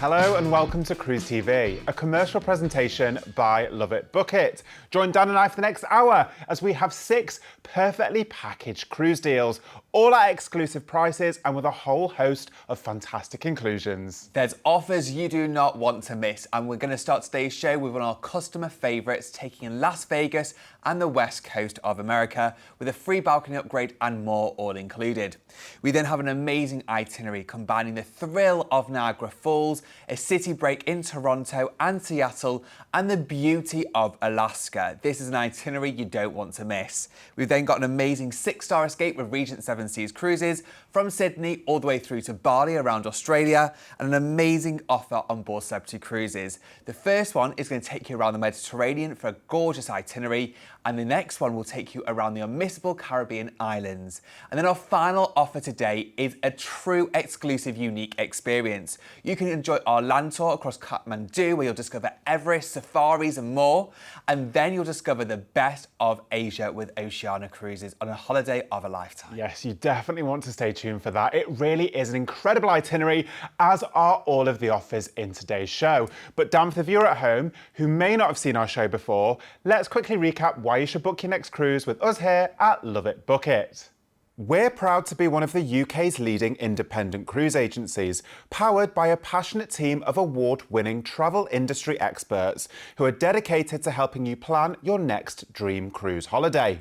Hello and welcome to Cruise TV, a commercial presentation by LoveitBookit. Join Dan and I for the next hour as we have 6 perfectly packaged cruise deals, all at exclusive prices and with a whole host of fantastic inclusions. There's offers you do not want to miss, and we're going to start today's show with one of our customer favourites, taking in Las Vegas and the west coast of America with a free balcony upgrade and more all included. We then have an amazing itinerary combining the thrill of Niagara Falls, a city break in Toronto and Seattle, and the beauty of Alaska. This is an itinerary you don't want to miss. We've then got an amazing 6-star escape with Regent Seven Seas Cruises from Sydney all the way through to Bali around Australia, and an amazing offer on board Celebrity Cruises. The first one is going to take you around the Mediterranean for a gorgeous itinerary, and the next one will take you around the unmissable Caribbean islands. And then our final offer today is a true exclusive unique experience. You can enjoy our land tour across Kathmandu, where you'll discover Everest, safaris and more, and then you'll discover the best of Asia with Oceania Cruises on a holiday of a lifetime. Yes, you definitely want to stay tuned for that. It really is an incredible itinerary, as are all of the offers in today's show. But Dan, for the viewer at home who may not have seen our show before, let's quickly recap why you should book your next cruise with us here at LoveitBookit. We're proud to be one of the UK's leading independent cruise agencies, powered by a passionate team of award-winning travel industry experts who are dedicated to helping you plan your next dream cruise holiday.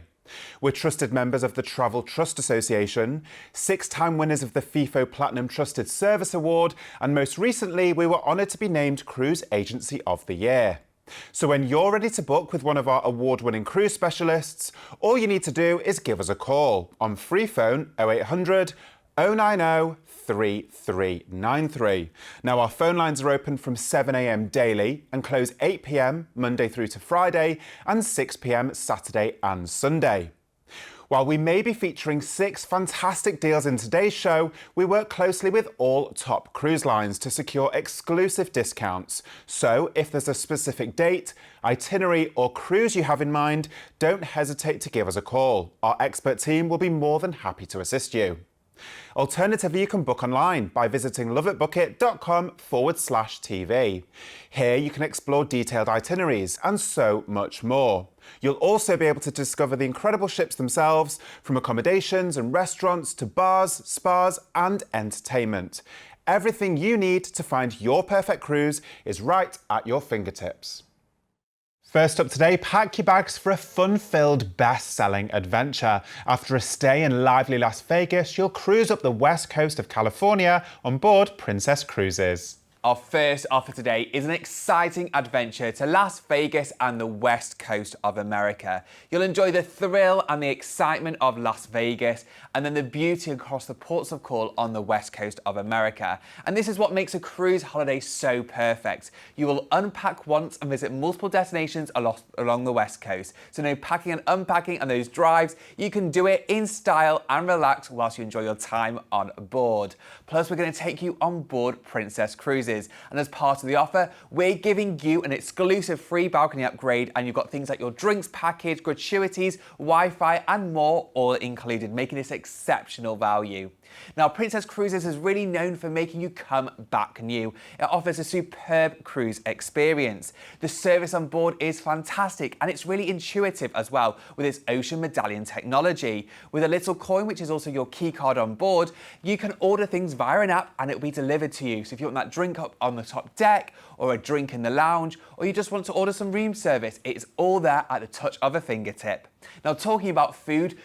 We're trusted members of the Travel Trust Association, 6-time winners of the FIFO Platinum Trusted Service Award, and most recently we were honoured to be named Cruise Agency of the Year. So when you're ready to book with one of our award-winning cruise specialists, all you need to do is give us a call on free phone 0800 090 3393. Now our phone lines are open from 7 a.m. daily and close 8 p.m. Monday through to Friday and 6 p.m. Saturday and Sunday. While we may be featuring 6 fantastic deals in today's show, we work closely with all top cruise lines to secure exclusive discounts. So if there's a specific date, itinerary or cruise you have in mind, don't hesitate to give us a call. Our expert team will be more than happy to assist you. Alternatively, you can book online by visiting loveitbookit.com/TV. Here you can explore detailed itineraries and so much more. You'll also be able to discover the incredible ships themselves, from accommodations and restaurants to bars, spas and entertainment. Everything you need to find your perfect cruise is right at your fingertips. First up today, pack your bags for a fun-filled, best-selling adventure. After a stay in lively Las Vegas, you'll cruise up the west coast of California on board Princess Cruises. Our first offer today is an exciting adventure to Las Vegas and the west coast of America. You'll enjoy the thrill and the excitement of Las Vegas, and then the beauty across the ports of call on the west coast of America. And this is what makes a cruise holiday so perfect. You will unpack once and visit multiple destinations along the west coast. So no packing and unpacking and those drives. You can do it in style and relax whilst you enjoy your time on board. Plus, we're going to take you on board Princess Cruises. And as part of the offer, we're giving you an exclusive free balcony upgrade, and you've got things like your drinks package, gratuities, Wi-Fi and more all included, making this exceptional value. Now, Princess Cruises is really known for making you come back new. It offers a superb cruise experience. The service on board is fantastic, and it's really intuitive as well with its ocean medallion technology. With a little coin, which is also your key card on board, you can order things via an app and it'll be delivered to you. So if you want that drink up on the top deck, or a drink in the lounge, or you just want to order some room service, it's all there at the touch of a fingertip. Now, talking about food,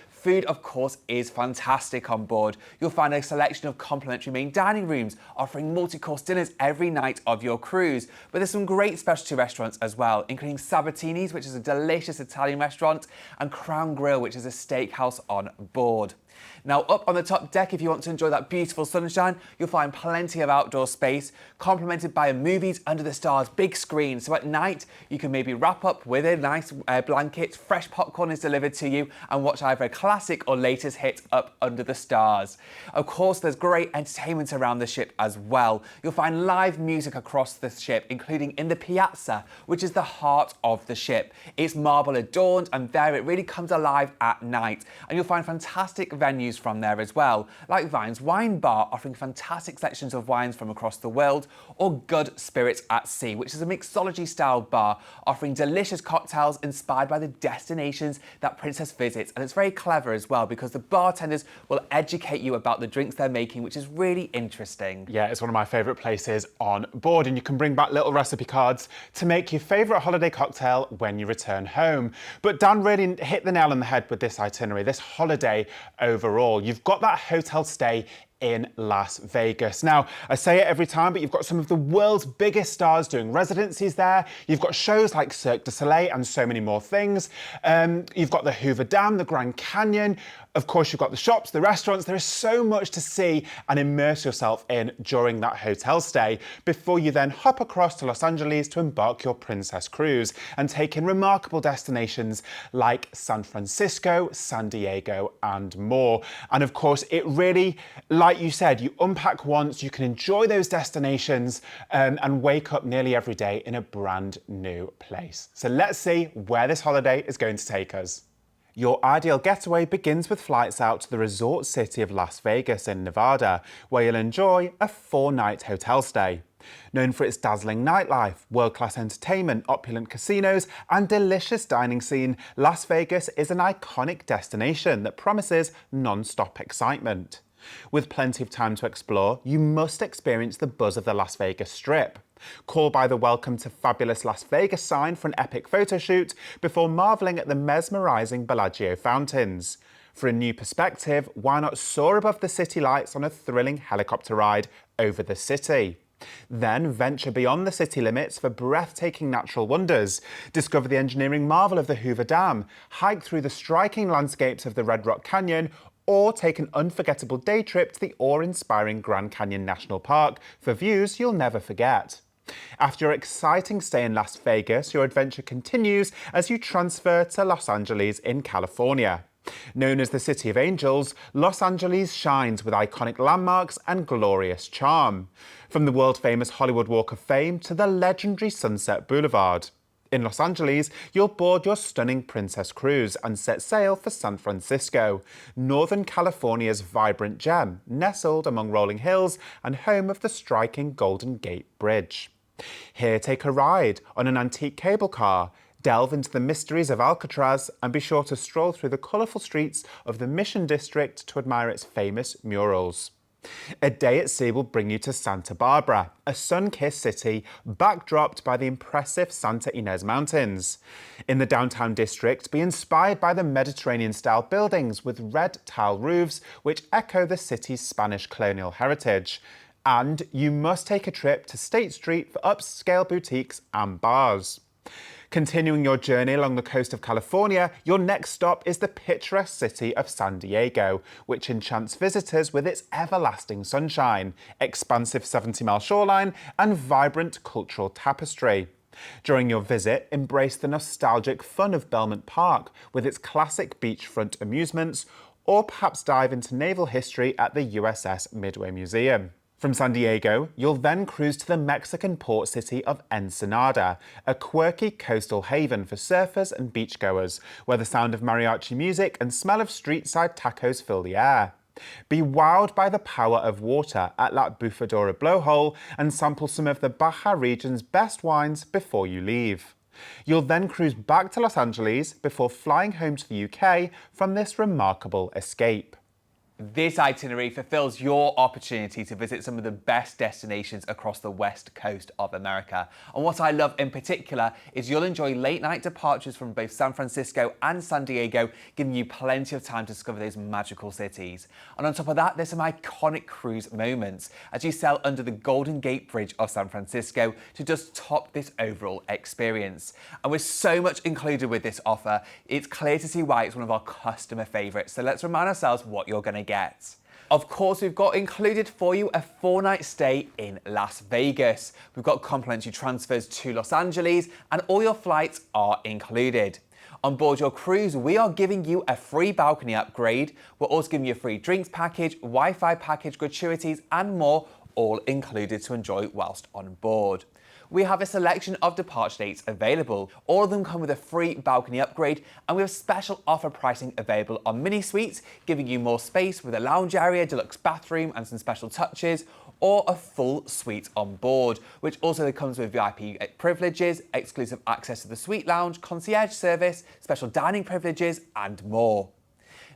of course, is fantastic on board. You'll find a selection of complimentary main dining rooms offering multi-course dinners every night of your cruise. But there's some great specialty restaurants as well, including Sabatini's, which is a delicious Italian restaurant, and Crown Grill, which is a steakhouse on board. Now, up on the top deck, if you want to enjoy that beautiful sunshine, you'll find plenty of outdoor space, complemented by a movies under the stars big screen. So at night, you can maybe wrap up with a nice blanket, fresh popcorn is delivered to you, and watch either a classic or latest hit up under the stars. Of course, there's great entertainment around the ship as well. You'll find live music across the ship, including in the piazza, which is the heart of the ship. It's marble adorned, and there it really comes alive at night. And you'll find fantastic venues venues from there as well, like Vine's Wine Bar, offering fantastic selections of wines from across the world, or Good Spirits at Sea, which is a mixology-style bar, offering delicious cocktails inspired by the destinations that Princess visits. And it's very clever as well, because the bartenders will educate you about the drinks they're making, which is really interesting. Yeah, it's one of my favourite places on board, and you can bring back little recipe cards to make your favourite holiday cocktail when you return home. But Dan really hit the nail on the head with this itinerary, this holiday overall. You've got that hotel stay in Las Vegas. Now, I say it every time, but you've got some of the world's biggest stars doing residencies there. You've got shows like Cirque du Soleil and so many more things. You've got the Hoover Dam, the Grand Canyon. Of course, you've got the shops, the restaurants. There is so much to see and immerse yourself in during that hotel stay before you then hop across to Los Angeles to embark your Princess Cruise and take in remarkable destinations like San Francisco, San Diego, and more. And of course, it really, like you said, you unpack once, you can enjoy those destinations and wake up nearly every day in a brand new place. So let's see where this holiday is going to take us. Your ideal getaway begins with flights out to the resort city of Las Vegas in Nevada, where you'll enjoy a 4-night hotel stay. Known for its dazzling nightlife, world-class entertainment, opulent casinos, and delicious dining scene, Las Vegas is an iconic destination that promises non-stop excitement. With plenty of time to explore, you must experience the buzz of the Las Vegas Strip. Call by the Welcome to Fabulous Las Vegas sign for an epic photo shoot before marvelling at the mesmerising Bellagio fountains. For a new perspective, why not soar above the city lights on a thrilling helicopter ride over the city? Then venture beyond the city limits for breathtaking natural wonders. Discover the engineering marvel of the Hoover Dam, hike through the striking landscapes of the Red Rock Canyon, or take an unforgettable day trip to the awe-inspiring Grand Canyon National Park for views you'll never forget. After your exciting stay in Las Vegas, your adventure continues as you transfer to Los Angeles in California. Known as the City of Angels, Los Angeles shines with iconic landmarks and glorious charm. From the world-famous Hollywood Walk of Fame to the legendary Sunset Boulevard. In Los Angeles, you'll board your stunning Princess Cruise and set sail for San Francisco, Northern California's vibrant gem, nestled among rolling hills and home of the striking Golden Gate Bridge. Here, take a ride on an antique cable car, delve into the mysteries of Alcatraz, and be sure to stroll through the colourful streets of the Mission District to admire its famous murals. A day at sea will bring you to Santa Barbara, a sun-kissed city backdropped by the impressive Santa Ynez Mountains. In the downtown district, be inspired by the Mediterranean-style buildings with red tile roofs which echo the city's Spanish colonial heritage. And you must take a trip to State Street for upscale boutiques and bars. Continuing your journey along the coast of California, your next stop is the picturesque city of San Diego, which enchants visitors with its everlasting sunshine, expansive 70-mile shoreline, and vibrant cultural tapestry. During your visit, embrace the nostalgic fun of Belmont Park with its classic beachfront amusements, or perhaps dive into naval history at the USS Midway Museum. From San Diego, you'll then cruise to the Mexican port city of Ensenada, a quirky coastal haven for surfers and beachgoers, where the sound of mariachi music and smell of street-side tacos fill the air. Be wowed by the power of water at La Bufadora blowhole and sample some of the Baja region's best wines before you leave. You'll then cruise back to Los Angeles before flying home to the UK from this remarkable escape. This itinerary fulfills your opportunity to visit some of the best destinations across the west coast of America. And what I love in particular is you'll enjoy late night departures from both San Francisco and San Diego, giving you plenty of time to discover those magical cities. And on top of that, there's some iconic cruise moments as you sail under the Golden Gate Bridge of San Francisco to just top this overall experience. And with so much included with this offer, it's clear to see why it's one of our customer favorites. So let's remind ourselves what you're going to get. Of course, we've got included for you a 4-night stay in Las Vegas. We've got complimentary transfers to Los Angeles and all your flights are included. On board your cruise, we are giving you a free balcony upgrade. We're also giving you a free drinks package, Wi-Fi package, gratuities and more, all included to enjoy whilst on board. We have a selection of departure dates available. All of them come with a free balcony upgrade, and we have special offer pricing available on mini suites, giving you more space with a lounge area, deluxe bathroom and some special touches, or a full suite on board, which also comes with VIP privileges, exclusive access to the suite lounge, concierge service, special dining privileges and more.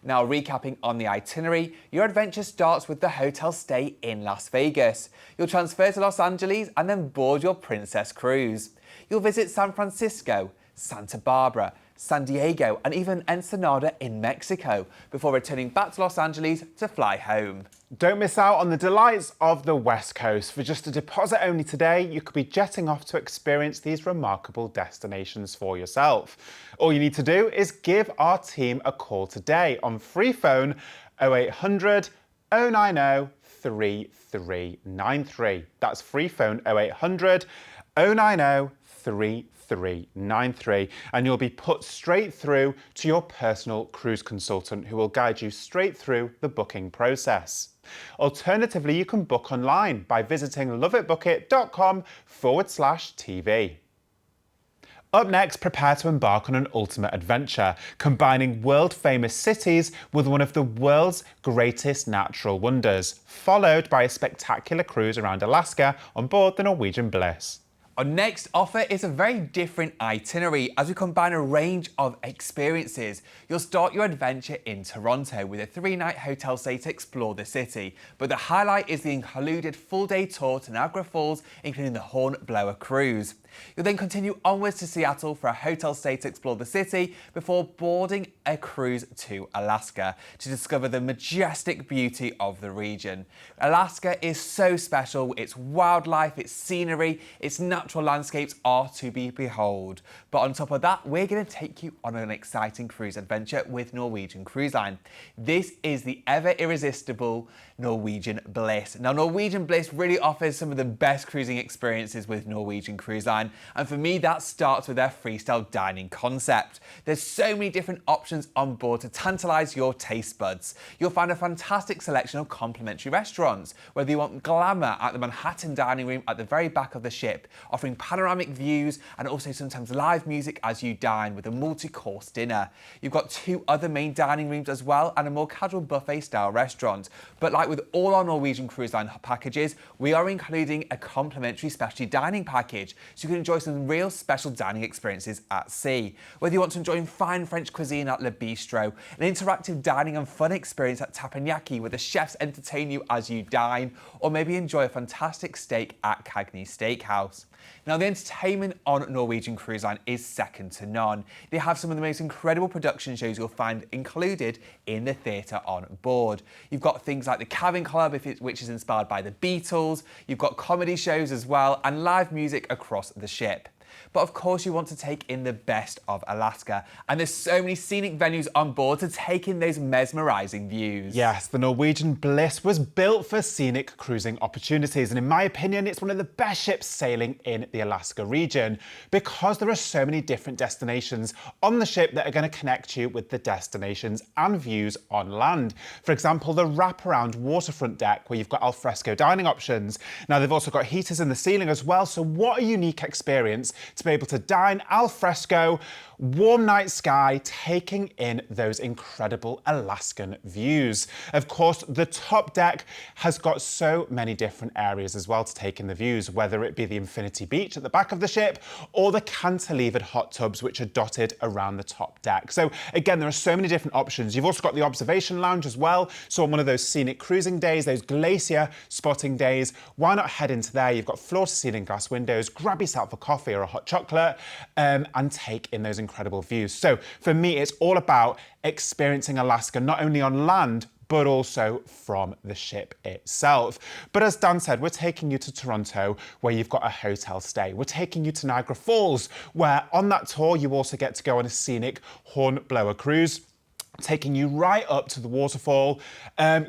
Now, recapping on the itinerary, your adventure starts with the hotel stay in Las Vegas. You'll transfer to Los Angeles and then board your Princess Cruise. You'll visit San Francisco, Santa Barbara, San Diego and even Ensenada in Mexico before returning back to Los Angeles to fly home. Don't miss out on the delights of the West Coast. For just a deposit only today, you could be jetting off to experience these remarkable destinations for yourself. All you need to do is give our team a call today on free phone 0800 090 3393. That's free phone 0800 090 3393, and you'll be put straight through to your personal cruise consultant who will guide you straight through the booking process. Alternatively, you can book online by visiting loveitbookit.com/TV. Up next, prepare to embark on an ultimate adventure, combining world-famous cities with one of the world's greatest natural wonders, followed by a spectacular cruise around Alaska on board the Norwegian Bliss. Our next offer is a very different itinerary as we combine a range of experiences. You'll start your adventure in Toronto with a 3-night hotel stay to explore the city, but the highlight is the included full-day tour to Niagara Falls, including the Hornblower Cruise. You'll then continue onwards to Seattle for a hotel stay to explore the city before boarding a cruise to Alaska to discover the majestic beauty of the region. Alaska is so special. Its wildlife, its scenery, its natural landscapes are to be behold. But on top of that, we're going to take you on an exciting cruise adventure with Norwegian Cruise Line. This is the ever irresistible Norwegian Bliss. Now, Norwegian Bliss really offers some of the best cruising experiences with Norwegian Cruise Line. And for me, that starts with their freestyle dining concept. There's so many different options on board to tantalize your taste buds. You'll find a fantastic selection of complimentary restaurants, whether you want glamour at the Manhattan dining room at the very back of the ship, offering panoramic views and also sometimes live music as you dine with a multi-course dinner. You've got 2 other main dining rooms as well and a more casual buffet style restaurant. But like with all our Norwegian Cruise Line packages, we are including a complimentary specialty dining package, so you can enjoy some real special dining experiences at sea. Whether you want to enjoy fine French cuisine at Le Bistro, an interactive dining and fun experience at Teppanyaki where the chefs entertain you as you dine, or maybe enjoy a fantastic steak at Cagney Steakhouse. Now, the entertainment on Norwegian Cruise Line is second to none. They have some of the most incredible production shows you'll find included in the theatre on board. You've got things like the Cabin Club, which is inspired by the Beatles. You've got comedy shows as well and live music across the ship. But of course you want to take in the best of Alaska, and there's so many scenic venues on board to take in those mesmerising views. Yes, the Norwegian Bliss was built for scenic cruising opportunities, and in my opinion it's one of the best ships sailing in the Alaska region because there are so many different destinations on the ship that are going to connect you with the destinations and views on land. For example, the wraparound waterfront deck where you've got al fresco dining options. Now, they've also got heaters in the ceiling as well, so what a unique experience to be able to dine al fresco, warm night sky, taking in those incredible Alaskan views. Of course, the top deck has got so many different areas as well to take in the views, whether it be the infinity beach at the back of the ship or the cantilevered hot tubs which are dotted around the top deck. So again, there are so many different options. You've also got the observation lounge as well. So on one of those scenic cruising days, those glacier spotting days, why not head into there? You've got floor to ceiling glass windows, grab yourself a coffee or a hot chocolate and take in those incredible views. So for me, it's all about experiencing Alaska, not only on land, but also from the ship itself. But as Dan said, we're taking you to Toronto, where you've got a hotel stay. We're taking you to Niagara Falls, where on that tour, you also get to go on a scenic Hornblower Cruise, taking you right up to the waterfall.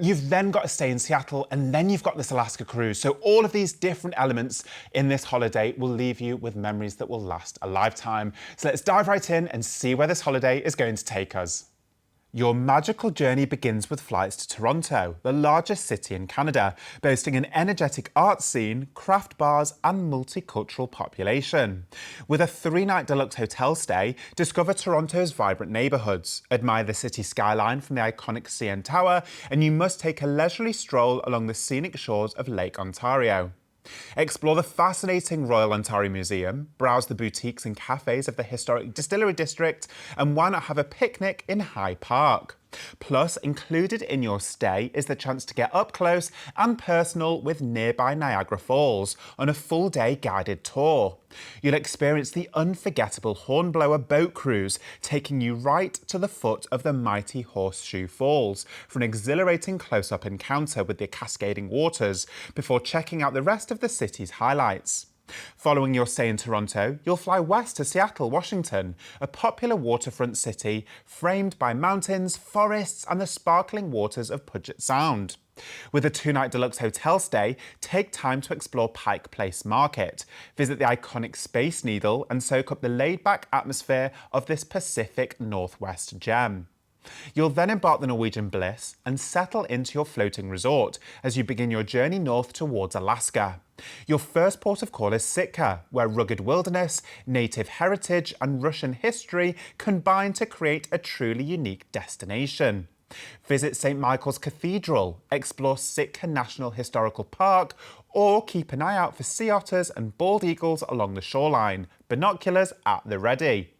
You've then got to stay in Seattle, and then you've got this Alaska cruise. So all of these different elements in this holiday will leave you with memories that will last a lifetime. So let's dive right in and see where this holiday is going to take us. Your magical journey begins with flights to Toronto, the largest city in Canada, boasting an energetic art scene, craft bars and multicultural population. With a 3-night deluxe hotel stay, discover Toronto's vibrant neighbourhoods, admire the city skyline from the iconic CN Tower, and you must take a leisurely stroll along the scenic shores of Lake Ontario. Explore the fascinating Royal Ontario Museum, browse the boutiques and cafes of the historic Distillery District, and why not have a picnic in High Park? Plus, included in your stay is the chance to get up close and personal with nearby Niagara Falls on a full-day guided tour. You'll experience the unforgettable Hornblower boat cruise, taking you right to the foot of the mighty Horseshoe Falls for an exhilarating close-up encounter with the cascading waters before checking out the rest of the city's highlights. Following your stay in Toronto, you'll fly west to Seattle, Washington, a popular waterfront city framed by mountains, forests and the sparkling waters of Puget Sound. With a 2-night deluxe hotel stay, take time to explore Pike Place Market, visit the iconic Space Needle and soak up the laid-back atmosphere of this Pacific Northwest gem. You'll then embark the Norwegian Bliss and settle into your floating resort as you begin your journey north towards Alaska. Your first port of call is Sitka, where rugged wilderness, native heritage and Russian history combine to create a truly unique destination. Visit St. Michael's Cathedral, explore Sitka National Historical Park, or keep an eye out for sea otters and bald eagles along the shoreline, binoculars at the ready.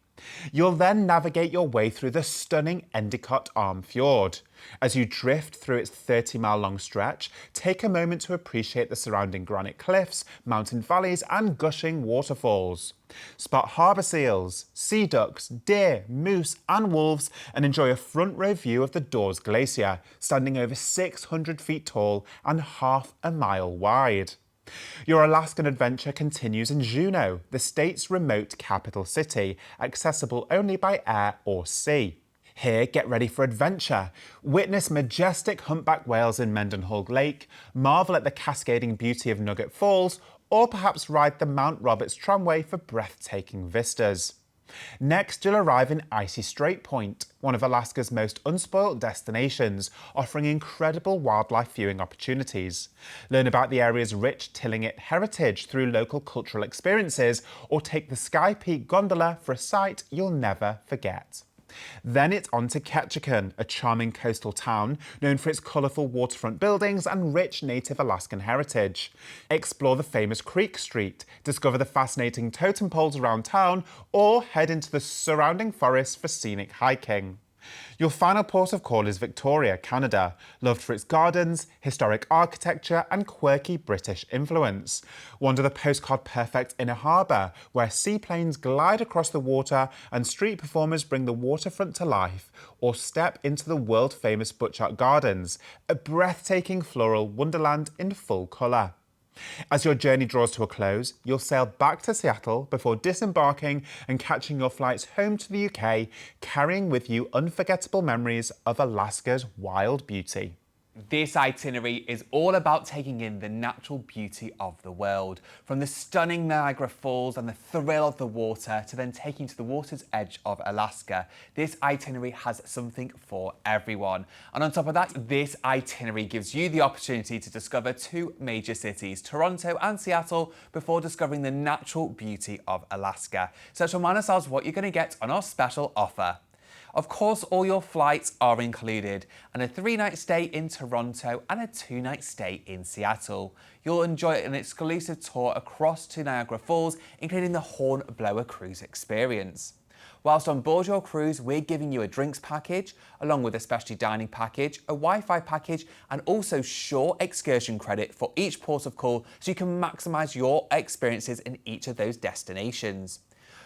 You'll then navigate your way through the stunning Endicott Arm Fjord. As you drift through its 30-mile-long stretch, take a moment to appreciate the surrounding granite cliffs, mountain valleys and gushing waterfalls. Spot harbour seals, sea ducks, deer, moose and wolves and enjoy a front-row view of the Dawes Glacier, standing over 600 feet tall and half a mile wide. Your Alaskan adventure continues in Juneau, the state's remote capital city, accessible only by air or sea. Here, get ready for adventure. Witness majestic humpback whales in Mendenhall Lake, marvel at the cascading beauty of Nugget Falls, or perhaps ride the Mount Roberts tramway for breathtaking vistas. Next, you'll arrive in Icy Strait Point, one of Alaska's most unspoilt destinations, offering incredible wildlife viewing opportunities. Learn about the area's rich Tillinget heritage through local cultural experiences, or take the Sky Peak gondola for a sight you'll never forget. Then it's on to Ketchikan, a charming coastal town known for its colourful waterfront buildings and rich native Alaskan heritage. Explore the famous Creek Street, discover the fascinating totem poles around town, or head into the surrounding forests for scenic hiking. Your final port of call is Victoria, Canada, loved for its gardens, historic architecture and quirky British influence. Wander the postcard-perfect Inner Harbour, where seaplanes glide across the water and street performers bring the waterfront to life, or step into the world-famous Butchart Gardens, a breathtaking floral wonderland in full colour. As your journey draws to a close, you'll sail back to Seattle before disembarking and catching your flights home to the UK, carrying with you unforgettable memories of Alaska's wild beauty. This itinerary is all about taking in the natural beauty of the world, from the stunning Niagara Falls and the thrill of the water to then taking to the water's edge of Alaska. This itinerary has something for everyone. And on top of that, this itinerary gives you the opportunity to discover 2 major cities, Toronto and Seattle, before discovering the natural beauty of Alaska. So let's remind ourselves what you're going to get on our special offer. Of course, all your flights are included, and a 3-night stay in Toronto and a 2-night stay in Seattle. You'll enjoy an exclusive tour across to Niagara Falls, including the Hornblower Cruise experience. Whilst on board your cruise, we're giving you a drinks package, along with a specialty dining package, a Wi-Fi package, and also shore excursion credit for each port of call, so you can maximise your experiences in each of those destinations.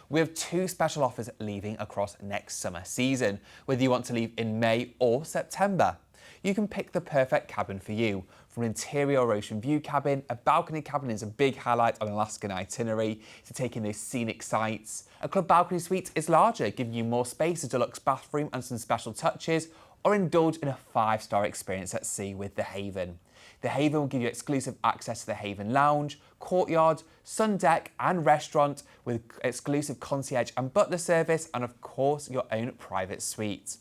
We have 2 special offers leaving across next summer season, whether you want to leave in May or September. You can pick the perfect cabin for you. From an interior ocean view cabin, a balcony cabin is a big highlight on an Alaskan itinerary, to take in those scenic sights. A club balcony suite is larger, giving you more space, a deluxe bathroom and some special touches, or indulge in a 5-star experience at sea with The Haven. The Haven will give you exclusive access to the Haven Lounge, courtyard, sun deck and restaurant with exclusive concierge and butler service, and of course your own private suite.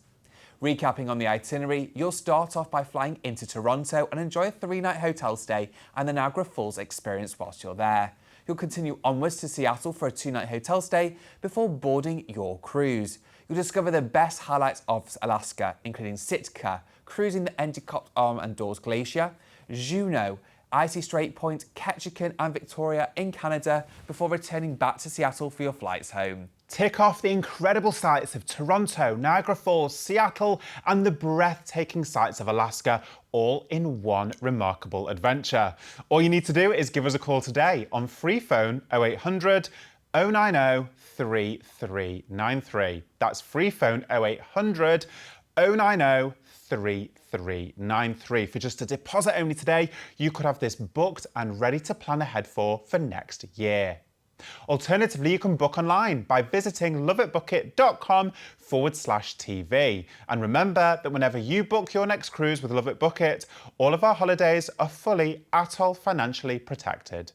Recapping on the itinerary, you'll start off by flying into Toronto and enjoy a 3-night hotel stay and the Niagara Falls experience whilst you're there. You'll continue onwards to Seattle for a 2-night hotel stay before boarding your cruise. You'll discover the best highlights of Alaska, including Sitka, cruising the Endicott Arm and Doors Glacier, Juneau, Icy Strait Point, Ketchikan and Victoria in Canada before returning back to Seattle for your flights home. Tick off the incredible sights of Toronto, Niagara Falls, Seattle and the breathtaking sights of Alaska, all in one remarkable adventure. All you need to do is give us a call today on free phone 0800 090 3393. That's free phone 0800 090 3393. For just a deposit only today, you could have this booked and ready to plan ahead for next year. Alternatively, you can book online by visiting loveitbookit.com/TV. And remember that whenever you book your next cruise with Love It Book It, all of our holidays are fully atoll financially protected.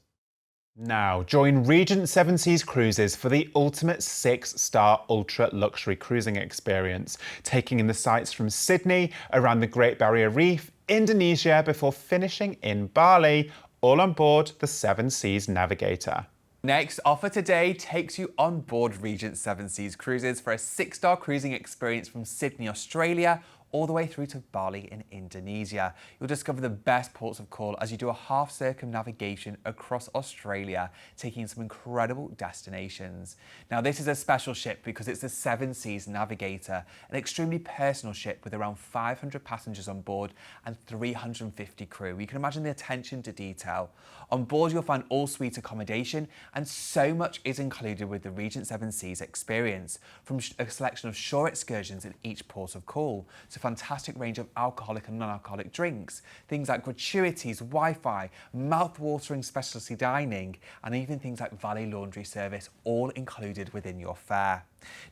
Now, join Regent 7 Seas Cruises for the ultimate 6-star ultra luxury cruising experience, taking in the sights from Sydney, around the Great Barrier Reef, Indonesia, before finishing in Bali, all on board the 7 Seas Navigator. Next offer today takes you on board Regent 7 Seas Cruises for a 6-star cruising experience from Sydney, Australia, all the way through to Bali in Indonesia. You'll discover the best ports of call as you do a half circumnavigation across Australia, taking some incredible destinations. Now, this is a special ship because it's the 7 Seas Navigator, an extremely personal ship with around 500 passengers on board and 350 crew. You can imagine the attention to detail. On board, you'll find all-suite accommodation, and so much is included with the Regent 7 Seas experience, from a selection of shore excursions in each port of call, to a fantastic range of alcoholic and non-alcoholic drinks, things like gratuities, Wi-Fi, mouth-watering specialty dining, and even things like valet laundry service, all included within your fare.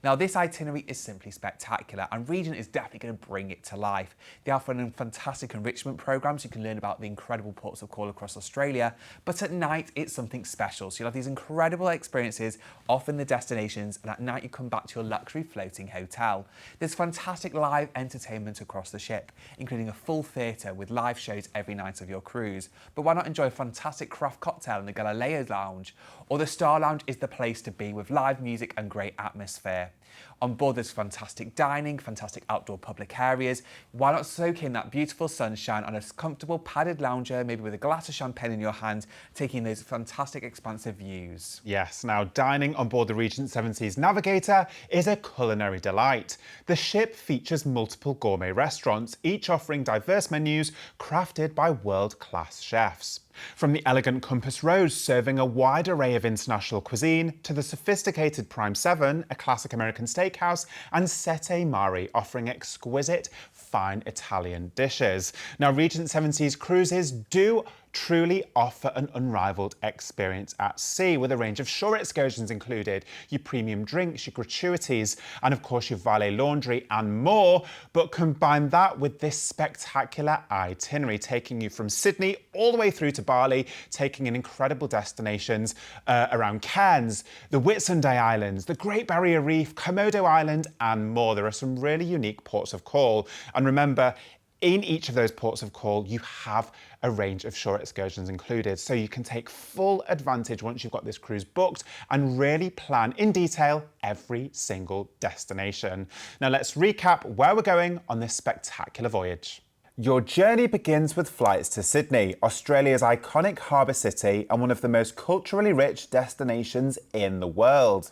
Now, this itinerary is simply spectacular, and Regent is definitely going to bring it to life. They offer a fantastic enrichment program so you can learn about the incredible ports of call across Australia, but at night it's something special. So you'll have these incredible experiences off in the destinations, and at night you come back to your luxury floating hotel. There's fantastic live entertainment across the ship, including a full theatre with live shows every night of your cruise. But why not enjoy a fantastic craft cocktail in the Galileo Lounge? Or the Star Lounge is the place to be with live music and great atmosphere. On board, there's fantastic dining, fantastic outdoor public areas. Why not soak in that beautiful sunshine on a comfortable padded lounger, maybe with a glass of champagne in your hand, taking those fantastic expansive views. Yes, now dining on board the Regent 7 Seas Navigator is a culinary delight. The ship features multiple gourmet restaurants, each offering diverse menus crafted by world-class chefs. From the elegant Compass Rose serving a wide array of international cuisine, to the sophisticated Prime 7, a classic American steakhouse, and Sette Mare offering exquisite fine Italian dishes. Now, Regent 7 Seas Cruises do truly offer an unrivaled experience at sea, with a range of shore excursions included, your premium drinks, your gratuities, and of course your valet laundry and more. But combine that with this spectacular itinerary, taking you from Sydney all the way through to Bali, taking in incredible destinations around Cairns, the Whitsunday Islands, the Great Barrier Reef, Komodo Island, and more. There are some really unique ports of call. And remember, in each of those ports of call, you have a range of shore excursions included, so you can take full advantage once you've got this cruise booked and really plan in detail every single destination. Now let's recap where we're going on this spectacular voyage. Your journey begins with flights to Sydney, Australia's iconic harbour city and one of the most culturally rich destinations in the world.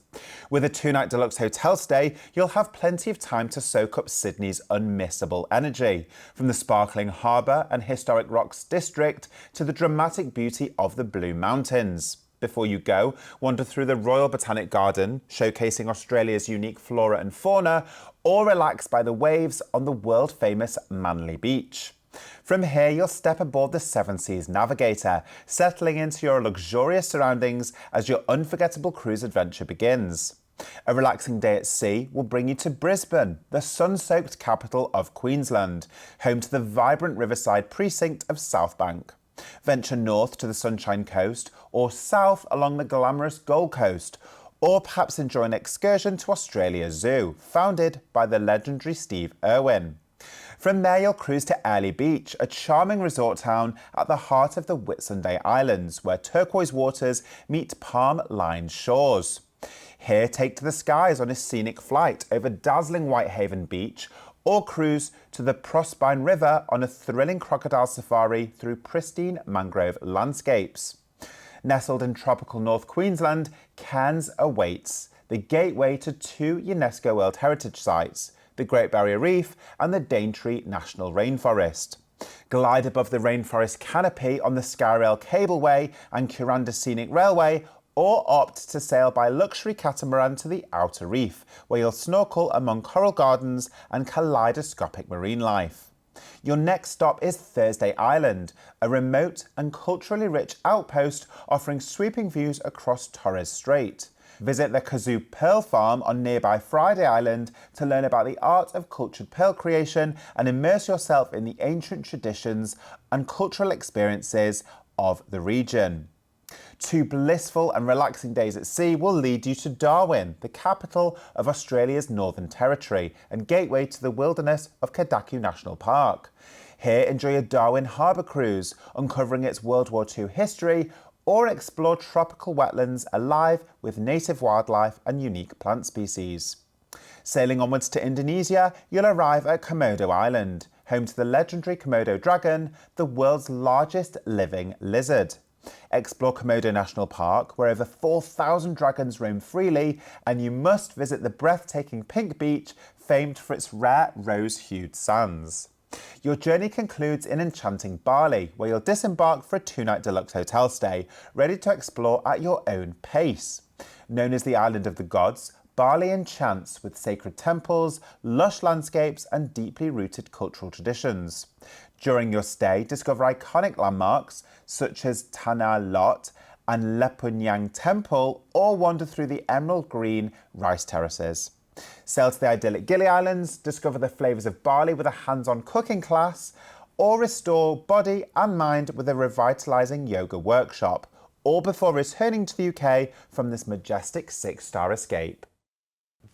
With a 2-night deluxe hotel stay, you'll have plenty of time to soak up Sydney's unmissable energy, from the sparkling harbour and historic Rocks district to the dramatic beauty of the Blue Mountains. Before you go, wander through the Royal Botanic Garden, showcasing Australia's unique flora and fauna, or relax by the waves on the world-famous Manly Beach. From here, you'll step aboard the 7 Seas Navigator, settling into your luxurious surroundings as your unforgettable cruise adventure begins. A relaxing day at sea will bring you to Brisbane, the sun-soaked capital of Queensland, home to the vibrant riverside precinct of Southbank. Venture north to the Sunshine Coast or south along the glamorous Gold Coast, or perhaps enjoy an excursion to Australia Zoo, founded by the legendary Steve Irwin. From there, you'll cruise to Airlie Beach, a charming resort town at the heart of the Whitsunday Islands, where turquoise waters meet palm-lined shores. Here, take to the skies on a scenic flight over dazzling Whitehaven Beach, or cruise to the Proserpine River on a thrilling crocodile safari through pristine mangrove landscapes. Nestled in tropical North Queensland, Cairns awaits, the gateway to two UNESCO World Heritage Sites, the Great Barrier Reef and the Daintree National Rainforest. Glide above the rainforest canopy on the Skyrail Cableway and Kuranda Scenic Railway, or opt to sail by luxury catamaran to the Outer Reef, where you'll snorkel among coral gardens and kaleidoscopic marine life. Your next stop is Thursday Island, a remote and culturally rich outpost offering sweeping views across Torres Strait. Visit the Kazoo Pearl Farm on nearby Friday Island to learn about the art of cultured pearl creation and immerse yourself in the ancient traditions and cultural experiences of the region. 2 blissful and relaxing days at sea will lead you to Darwin, the capital of Australia's Northern Territory and gateway to the wilderness of Kadaku National Park. Here, enjoy a Darwin Harbour cruise, uncovering its World War II history, or explore tropical wetlands alive with native wildlife and unique plant species. Sailing onwards to Indonesia, you'll arrive at Komodo Island, home to the legendary Komodo dragon, the world's largest living lizard. Explore Komodo National Park, where over 4,000 dragons roam freely, and you must visit the breathtaking Pink Beach, famed for its rare rose-hued sands. Your journey concludes in enchanting Bali, where you'll disembark for a 2-night deluxe hotel stay, ready to explore at your own pace. Known as the Island of the Gods, Bali enchants with sacred temples, lush landscapes and deeply rooted cultural traditions. During your stay, discover iconic landmarks such as Tanah Lot and Lepunyang Temple, or wander through the emerald green rice terraces. Sail to the idyllic Gili Islands, discover the flavours of Bali with a hands-on cooking class, or restore body and mind with a revitalising yoga workshop, all before returning to the UK from this majestic 6-star escape.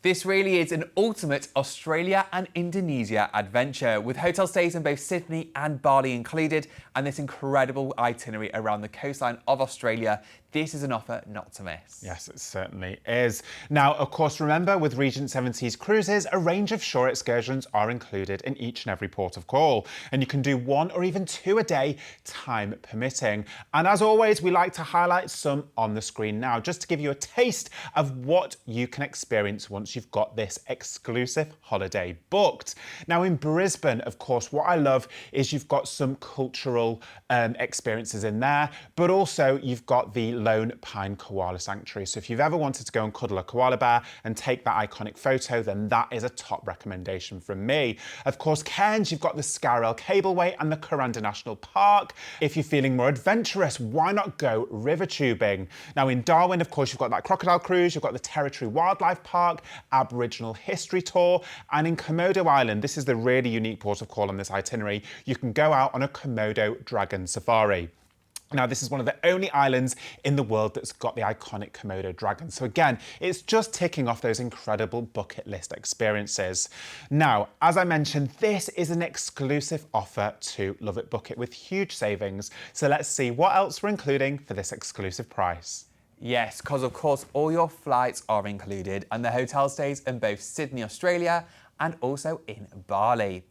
This really is an ultimate Australia and Indonesia adventure, with hotel stays in both Sydney and Bali included, and this incredible itinerary around the coastline of Australia. This is an offer not to miss. Yes, it certainly is. Now, of course, remember, with Regent Seven Seas Cruises, a range of shore excursions are included in each and every port of call, and you can do 1 or even 2 a day, time permitting. And as always, we like to highlight some on the screen now, just to give you a taste of what you can experience once you've got this exclusive holiday booked. Now, in Brisbane, of course, what I love is you've got some cultural experiences in there, but also you've got the Lone Pine Koala Sanctuary. So if you've ever wanted to go and cuddle a koala bear and take that iconic photo, then that is a top recommendation from me. Of course, Cairns, you've got the Skyrail Cableway and the Kuranda National Park. If you're feeling more adventurous, why not go river tubing? Now in Darwin, of course, you've got that crocodile cruise, you've got the Territory Wildlife Park, Aboriginal History Tour, and in Komodo Island, this is the really unique port of call on this itinerary, you can go out on a Komodo dragon safari. Now, this is one of the only islands in the world that's got the iconic Komodo dragon. So again, it's just ticking off those incredible bucket list experiences. Now, as I mentioned, this is an exclusive offer to Love It Book It with huge savings. So let's see what else we're including for this exclusive price. Yes, because of course all your flights are included and the hotel stays in both Sydney, Australia and also in Bali.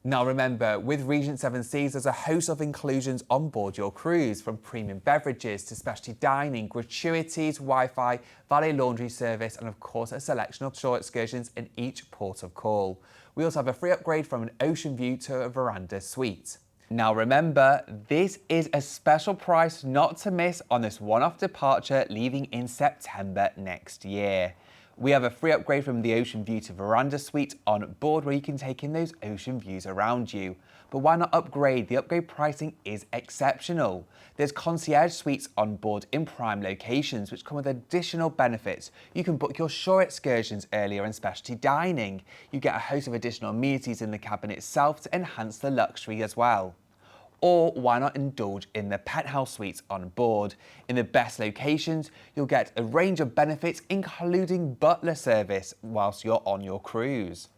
Now remember, with Regent Seven Seas, there's a host of inclusions on board your cruise, from premium beverages to specialty dining, gratuities, Wi-Fi, valet laundry service, and of course a selection of shore excursions in each port of call. We also have a free upgrade from an ocean view to a veranda suite. Now remember, this is a special price not to miss on this one-off departure leaving in September next year. We have a free upgrade from the ocean view to veranda suite on board, where you can take in those ocean views around you. But why not upgrade? The upgrade pricing is exceptional. There's concierge suites on board in prime locations, which come with additional benefits. You can book your shore excursions earlier and specialty dining. You get a host of additional amenities in the cabin itself to enhance the luxury as well. Or why not indulge in the penthouse suites on board? In the best locations, you'll get a range of benefits, including butler service whilst you're on your cruise.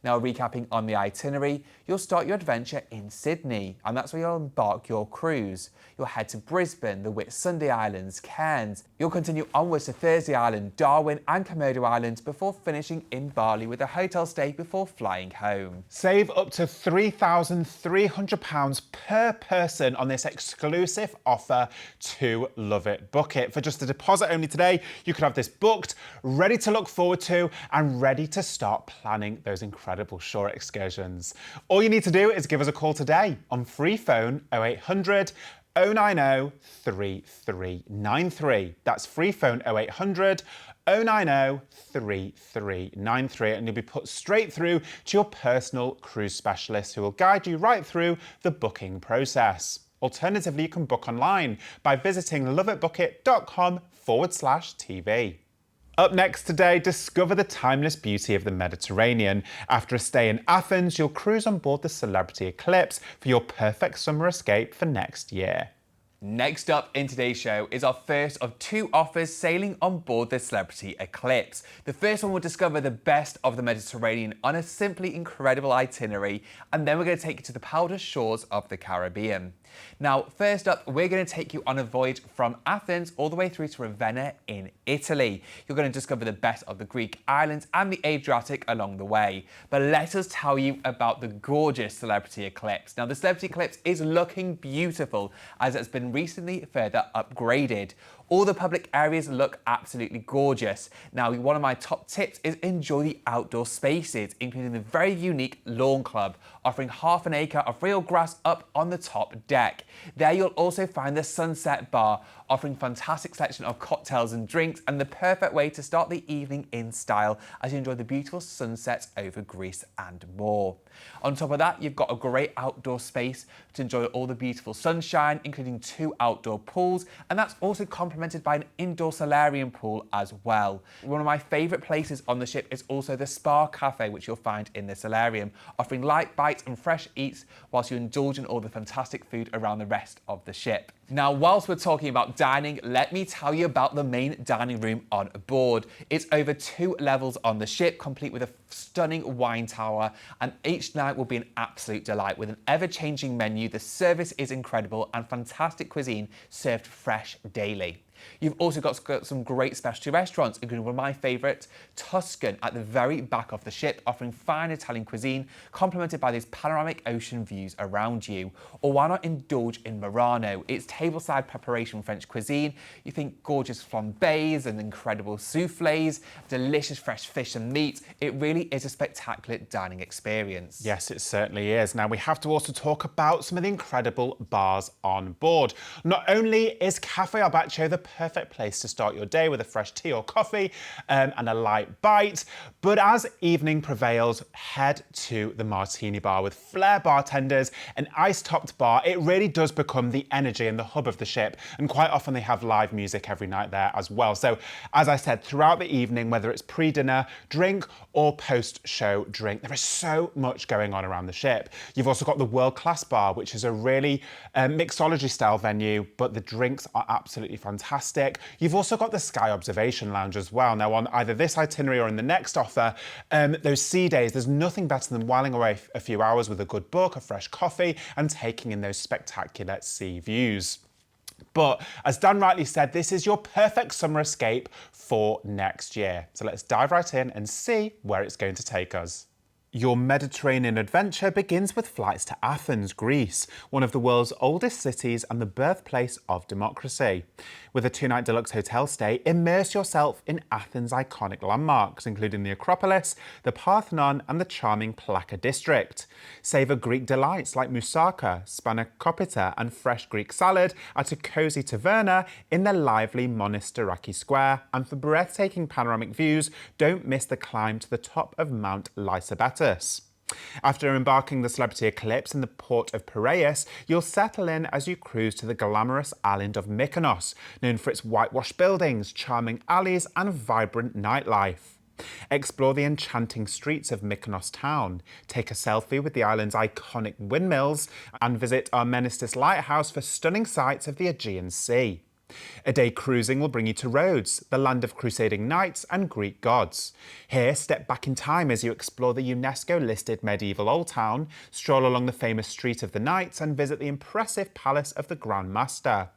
Now, recapping on the itinerary, you'll start your adventure in Sydney, and that's where you'll embark your cruise. You'll head to Brisbane, the Whitsunday Islands, Cairns. You'll continue onwards to Thursday Island, Darwin and Komodo Islands before finishing in Bali with a hotel stay before flying home. Save up to £3,300 per person on this exclusive offer to LoveitBookit. For just a deposit only today, you could have this booked, ready to look forward to, and ready to start planning those incredible shore excursions. All you need to do is give us a call today on free phone 0800 090 3393. That's free phone 0800 090 3393, and you'll be put straight through to your personal cruise specialist who will guide you right through the booking process. Alternatively, you can book online by visiting loveitbookit.com/TV. Up next today, discover the timeless beauty of the Mediterranean. After a stay in Athens, you'll cruise on board the Celebrity Eclipse for your perfect summer escape for next year. Next up in today's show is our first of two offers sailing on board the Celebrity Eclipse. The first one will discover the best of the Mediterranean on a simply incredible itinerary, and then we're going to take you to the powder shores of the Caribbean. Now, first up, we're going to take you on a voyage from Athens all the way through to Ravenna in Italy. You're going to discover the best of the Greek islands and the Adriatic along the way. But let us tell you about the gorgeous Celebrity Eclipse. Now, the Celebrity Eclipse is looking beautiful as it's been recently further upgraded. All the public areas look absolutely gorgeous. Now, one of my top tips is enjoy the outdoor spaces, including the very unique Lawn Club, offering half an acre of real grass up on the top deck. There you'll also find the Sunset Bar, offering fantastic selection of cocktails and drinks, and the perfect way to start the evening in style as you enjoy the beautiful sunsets over Greece and more. On top of that, you've got a great outdoor space to enjoy all the beautiful sunshine, including 2 outdoor pools, and that's also complemented by an indoor solarium pool as well. One of my favourite places on the ship is also the Spa Cafe, which you'll find in the solarium, offering light bites and fresh eats whilst you indulge in all the fantastic food around the rest of the ship. Now, whilst we're talking about dining, let me tell you about the main dining room on board. It's over 2 levels on the ship, complete with a stunning wine tower, and each night will be an absolute delight with an ever-changing menu. The service is incredible and fantastic cuisine served fresh daily. You've also got some great specialty restaurants, including one of my favourite, Tuscan, at the very back of the ship, offering fine Italian cuisine, complemented by these panoramic ocean views around you. Or why not indulge in Murano? It's tableside preparation French cuisine. You think gorgeous flambés and incredible soufflés, delicious fresh fish and meat. It really is a spectacular dining experience. Yes, it certainly is. Now, we have to also talk about some of the incredible bars on board. Not only is Cafe Albaccio the perfect place to start your day with a fresh tea or coffee and a light bite, but as evening prevails, head to the Martini Bar with flair bartenders, an ice-topped bar. It really does become the energy and the hub of the ship, and quite often they have live music every night there as well. So, as I said, throughout the evening, whether it's pre-dinner drink or post-show drink, there is so much going on around the ship. You've also got the world-class bar, which is a really mixology-style venue, but the drinks are absolutely fantastic. You've also got the Sky Observation Lounge as well. Now, on either this itinerary or in the next offer, those sea days, there's nothing better than whiling away a few hours with a good book, a fresh coffee, and taking in those spectacular sea views. But as Dan rightly said, this is your perfect summer escape for next year. So let's dive right in and see where it's going to take us. Your Mediterranean adventure begins with flights to Athens, Greece, one of the world's oldest cities and the birthplace of democracy. With a 2-night deluxe hotel stay, immerse yourself in Athens' iconic landmarks, including the Acropolis, the Parthenon, and the charming Plaka district. Savour Greek delights like moussaka, spanakopita, and fresh Greek salad at a cosy taverna in the lively Monastiraki Square. And for breathtaking panoramic views, don't miss the climb to the top of Mount Lysabatus. After embarking the Celebrity Eclipse in the port of Piraeus, you'll settle in as you cruise to the glamorous island of Mykonos, known for its whitewashed buildings, charming alleys, and vibrant nightlife. Explore the enchanting streets of Mykonos town, take a selfie with the island's iconic windmills, and visit Armenistis Lighthouse for stunning sights of the Aegean Sea. A day cruising will bring you to Rhodes, the land of crusading knights and Greek gods. Here, step back in time as you explore the UNESCO-listed medieval Old Town, stroll along the famous Street of the Knights and visit the impressive Palace of the Grand Master.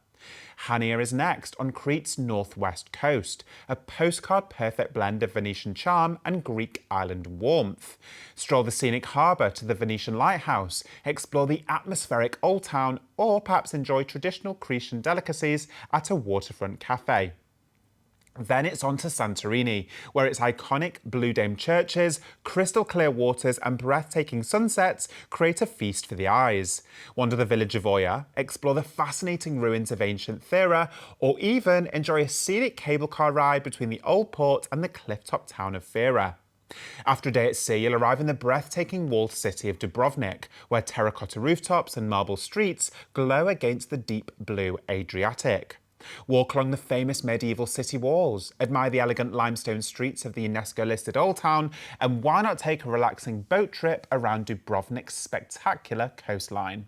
Hania is next on Crete's northwest coast, a postcard-perfect blend of Venetian charm and Greek island warmth. Stroll the scenic harbour to the Venetian lighthouse, explore the atmospheric Old Town, or perhaps enjoy traditional Cretan delicacies at a waterfront cafe. Then it's on to Santorini, where its iconic blue dome churches, crystal clear waters and breathtaking sunsets create a feast for the eyes. Wander the village of Oya, explore the fascinating ruins of ancient Thera, or even enjoy a scenic cable car ride between the old port and the cliff-top town of Fira. After a day at sea, you'll arrive in the breathtaking walled city of Dubrovnik, where terracotta rooftops and marble streets glow against the deep blue Adriatic. Walk along the famous medieval city walls, admire the elegant limestone streets of the UNESCO-listed Old Town, and why not take a relaxing boat trip around Dubrovnik's spectacular coastline.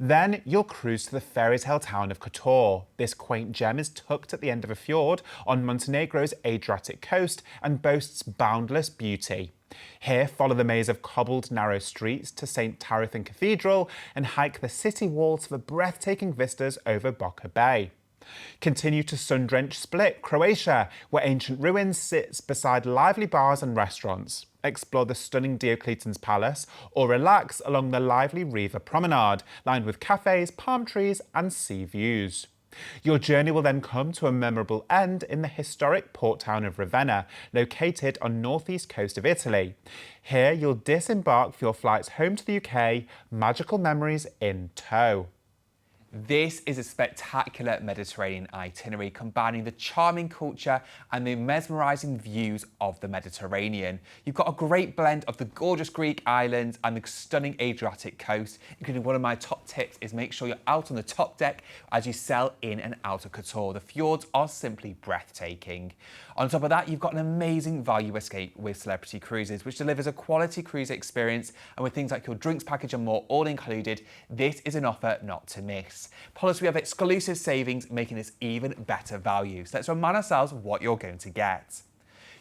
Then you'll cruise to the fairy tale town of Kotor. This quaint gem is tucked at the end of a fjord on Montenegro's Adriatic coast and boasts boundless beauty. Here, follow the maze of cobbled narrow streets to St. Tarathan Cathedral and hike the city walls for breathtaking vistas over Boca Bay. Continue to sun-drenched Split, Croatia, where ancient ruins sit beside lively bars and restaurants. Explore the stunning Diocletian's Palace or relax along the lively Riva promenade, lined with cafes, palm trees and sea views. Your journey will then come to a memorable end in the historic port town of Ravenna, located on northeast coast of Italy. Here you'll disembark for your flights home to the UK, magical memories in tow. This is a spectacular Mediterranean itinerary combining the charming culture and the mesmerising views of the Mediterranean. You've got a great blend of the gorgeous Greek islands and the stunning Adriatic coast, including one of my top tips is make sure you're out on the top deck as you sail in and out of Kotor. The fjords are simply breathtaking. On top of that, you've got an amazing value escape with Celebrity Cruises, which delivers a quality cruise experience, and with things like your drinks package and more all included, this is an offer not to miss. Plus, we have exclusive savings, making this even better value. So let's remind ourselves what you're going to get.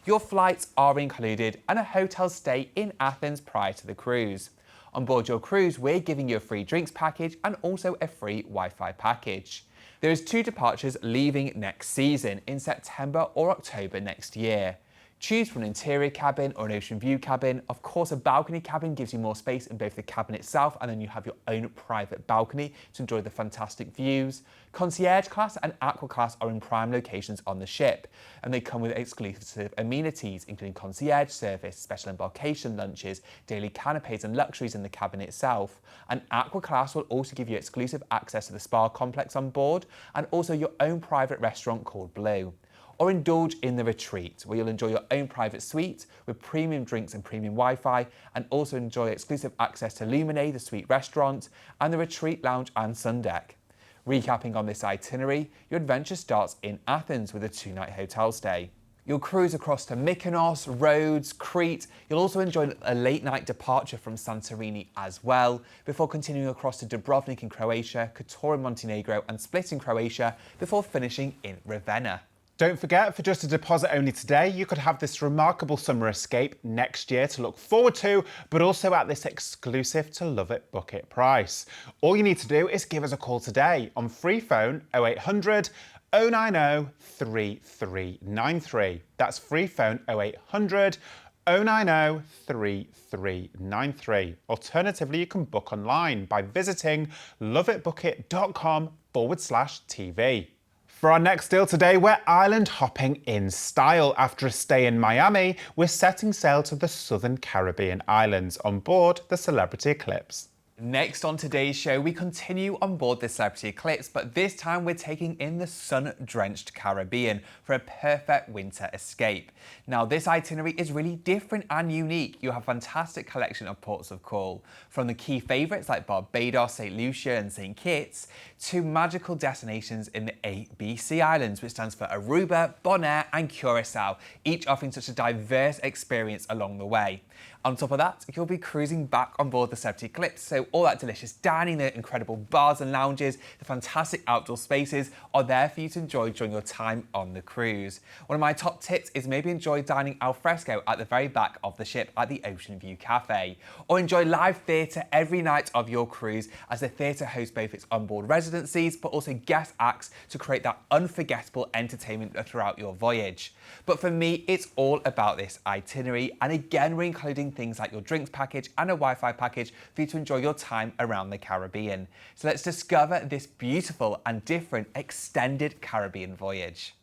Your flights are included and a hotel stay in Athens prior to the cruise. On board your cruise, we're giving you a free drinks package and also a free Wi-Fi package. There is 2 departures leaving next season in September or October next year. Choose from an interior cabin or an ocean view cabin. Of course, a balcony cabin gives you more space in both the cabin itself, and then you have your own private balcony to enjoy the fantastic views. Concierge class and aqua class are in prime locations on the ship, and they come with exclusive amenities, including concierge service, special embarkation lunches, daily canapes and luxuries in the cabin itself. And aqua class will also give you exclusive access to the spa complex on board, and also your own private restaurant called Blue. Or indulge in the retreat, where you'll enjoy your own private suite with premium drinks and premium Wi-Fi, and also enjoy exclusive access to Lumine, the suite restaurant, and the retreat lounge and sun deck. Recapping on this itinerary, your adventure starts in Athens with a 2-night hotel stay. You'll cruise across to Mykonos, Rhodes, Crete. You'll also enjoy a late night departure from Santorini as well, before continuing across to Dubrovnik in Croatia, Kotor in Montenegro and Split in Croatia, before finishing in Ravenna. Don't forget, for just a deposit only today, you could have this remarkable summer escape next year to look forward to, but also at this exclusive to LoveitBookit price. All you need to do is give us a call today on free phone 0800 090 3393. That's free phone 0800 090 3393. Alternatively, you can book online by visiting loveitbookit.com/TV. For our next deal today, we're island hopping in style. After a stay in Miami, we're setting sail to the southern Caribbean islands on board the Celebrity Eclipse. Next on today's show, we continue on board the Celebrity Eclipse, but this time we're taking in the sun-drenched Caribbean for a perfect winter escape. Now, this itinerary is really different and unique. You have a fantastic collection of ports of call, from the key favourites like Barbados, St. Lucia and St. Kitts, to magical destinations in the ABC Islands, which stands for Aruba, Bonaire and Curacao, each offering such a diverse experience along the way. On top of that, you'll be cruising back on board the Celebrity Eclipse, so all that delicious dining, the incredible bars and lounges, the fantastic outdoor spaces are there for you to enjoy during your time on the cruise. One of my top tips is maybe enjoy dining al fresco at the very back of the ship at the Ocean View Cafe, or enjoy live theatre every night of your cruise, as the theatre hosts both its onboard residencies but also guest acts to create that unforgettable entertainment throughout your voyage. But for me, it's all about this itinerary, and again we're including things like your drinks package and a Wi-Fi package for you to enjoy your time around the Caribbean. So let's discover this beautiful and different extended Caribbean voyage.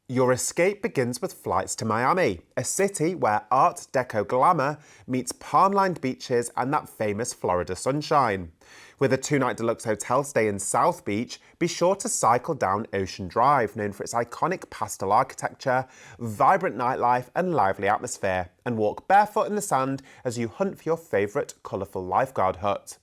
Your escape begins with flights to Miami, a city where Art Deco glamour meets palm-lined beaches and that famous Florida sunshine. With a 2-night deluxe hotel stay in South Beach, be sure to cycle down Ocean Drive, known for its iconic pastel architecture, vibrant nightlife and lively atmosphere, and walk barefoot in the sand as you hunt for your favourite colourful lifeguard hut.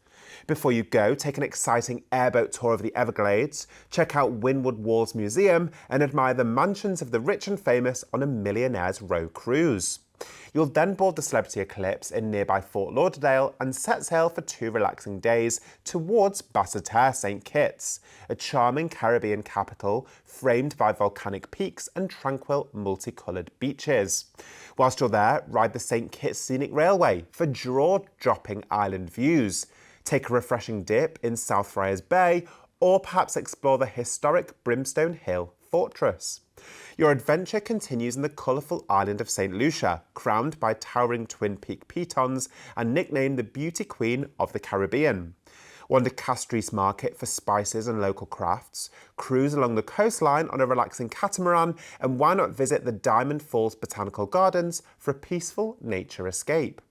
Before you go, take an exciting airboat tour of the Everglades, check out Windward Walls Museum and admire the mansions of the rich and famous on a Millionaire's Row cruise. You'll then board the Celebrity Eclipse in nearby Fort Lauderdale and set sail for 2 relaxing days towards Basseterre St. Kitts, a charming Caribbean capital framed by volcanic peaks and tranquil multicoloured beaches. Whilst you're there, ride the St. Kitts Scenic Railway for jaw-dropping island views. Take a refreshing dip in South Friars Bay, or perhaps explore the historic Brimstone Hill Fortress. Your adventure continues in the colourful island of St. Lucia, crowned by towering Twin Peak pitons and nicknamed the Beauty Queen of the Caribbean. Wander Castries Market for spices and local crafts, cruise along the coastline on a relaxing catamaran, and why not visit the Diamond Falls Botanical Gardens for a peaceful nature escape.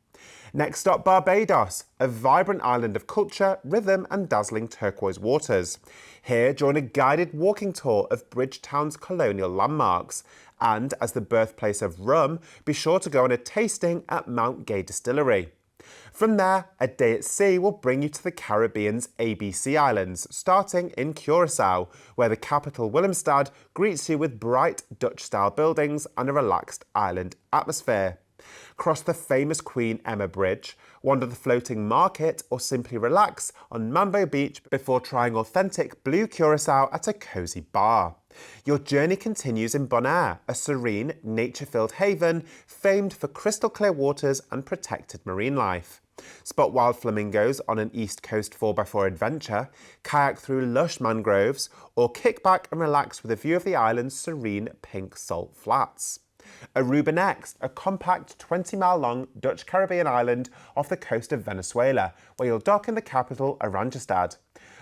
Next stop, Barbados, a vibrant island of culture, rhythm and dazzling turquoise waters. Here, join a guided walking tour of Bridgetown's colonial landmarks. And as the birthplace of rum, be sure to go on a tasting at Mount Gay Distillery. From there, a day at sea will bring you to the Caribbean's ABC Islands, starting in Curacao, where the capital Willemstad greets you with bright Dutch-style buildings and a relaxed island atmosphere. Cross the famous Queen Emma Bridge, wander the floating market, or simply relax on Mambo Beach before trying authentic blue Curacao at a cosy bar. Your journey continues in Bonaire, a serene, nature-filled haven famed for crystal clear waters and protected marine life. Spot wild flamingos on an East Coast 4x4 adventure, kayak through lush mangroves, or kick back and relax with a view of the island's serene pink salt flats. Aruba next, a compact 20-mile-long Dutch Caribbean island off the coast of Venezuela, where you'll dock in the capital, Oranjestad.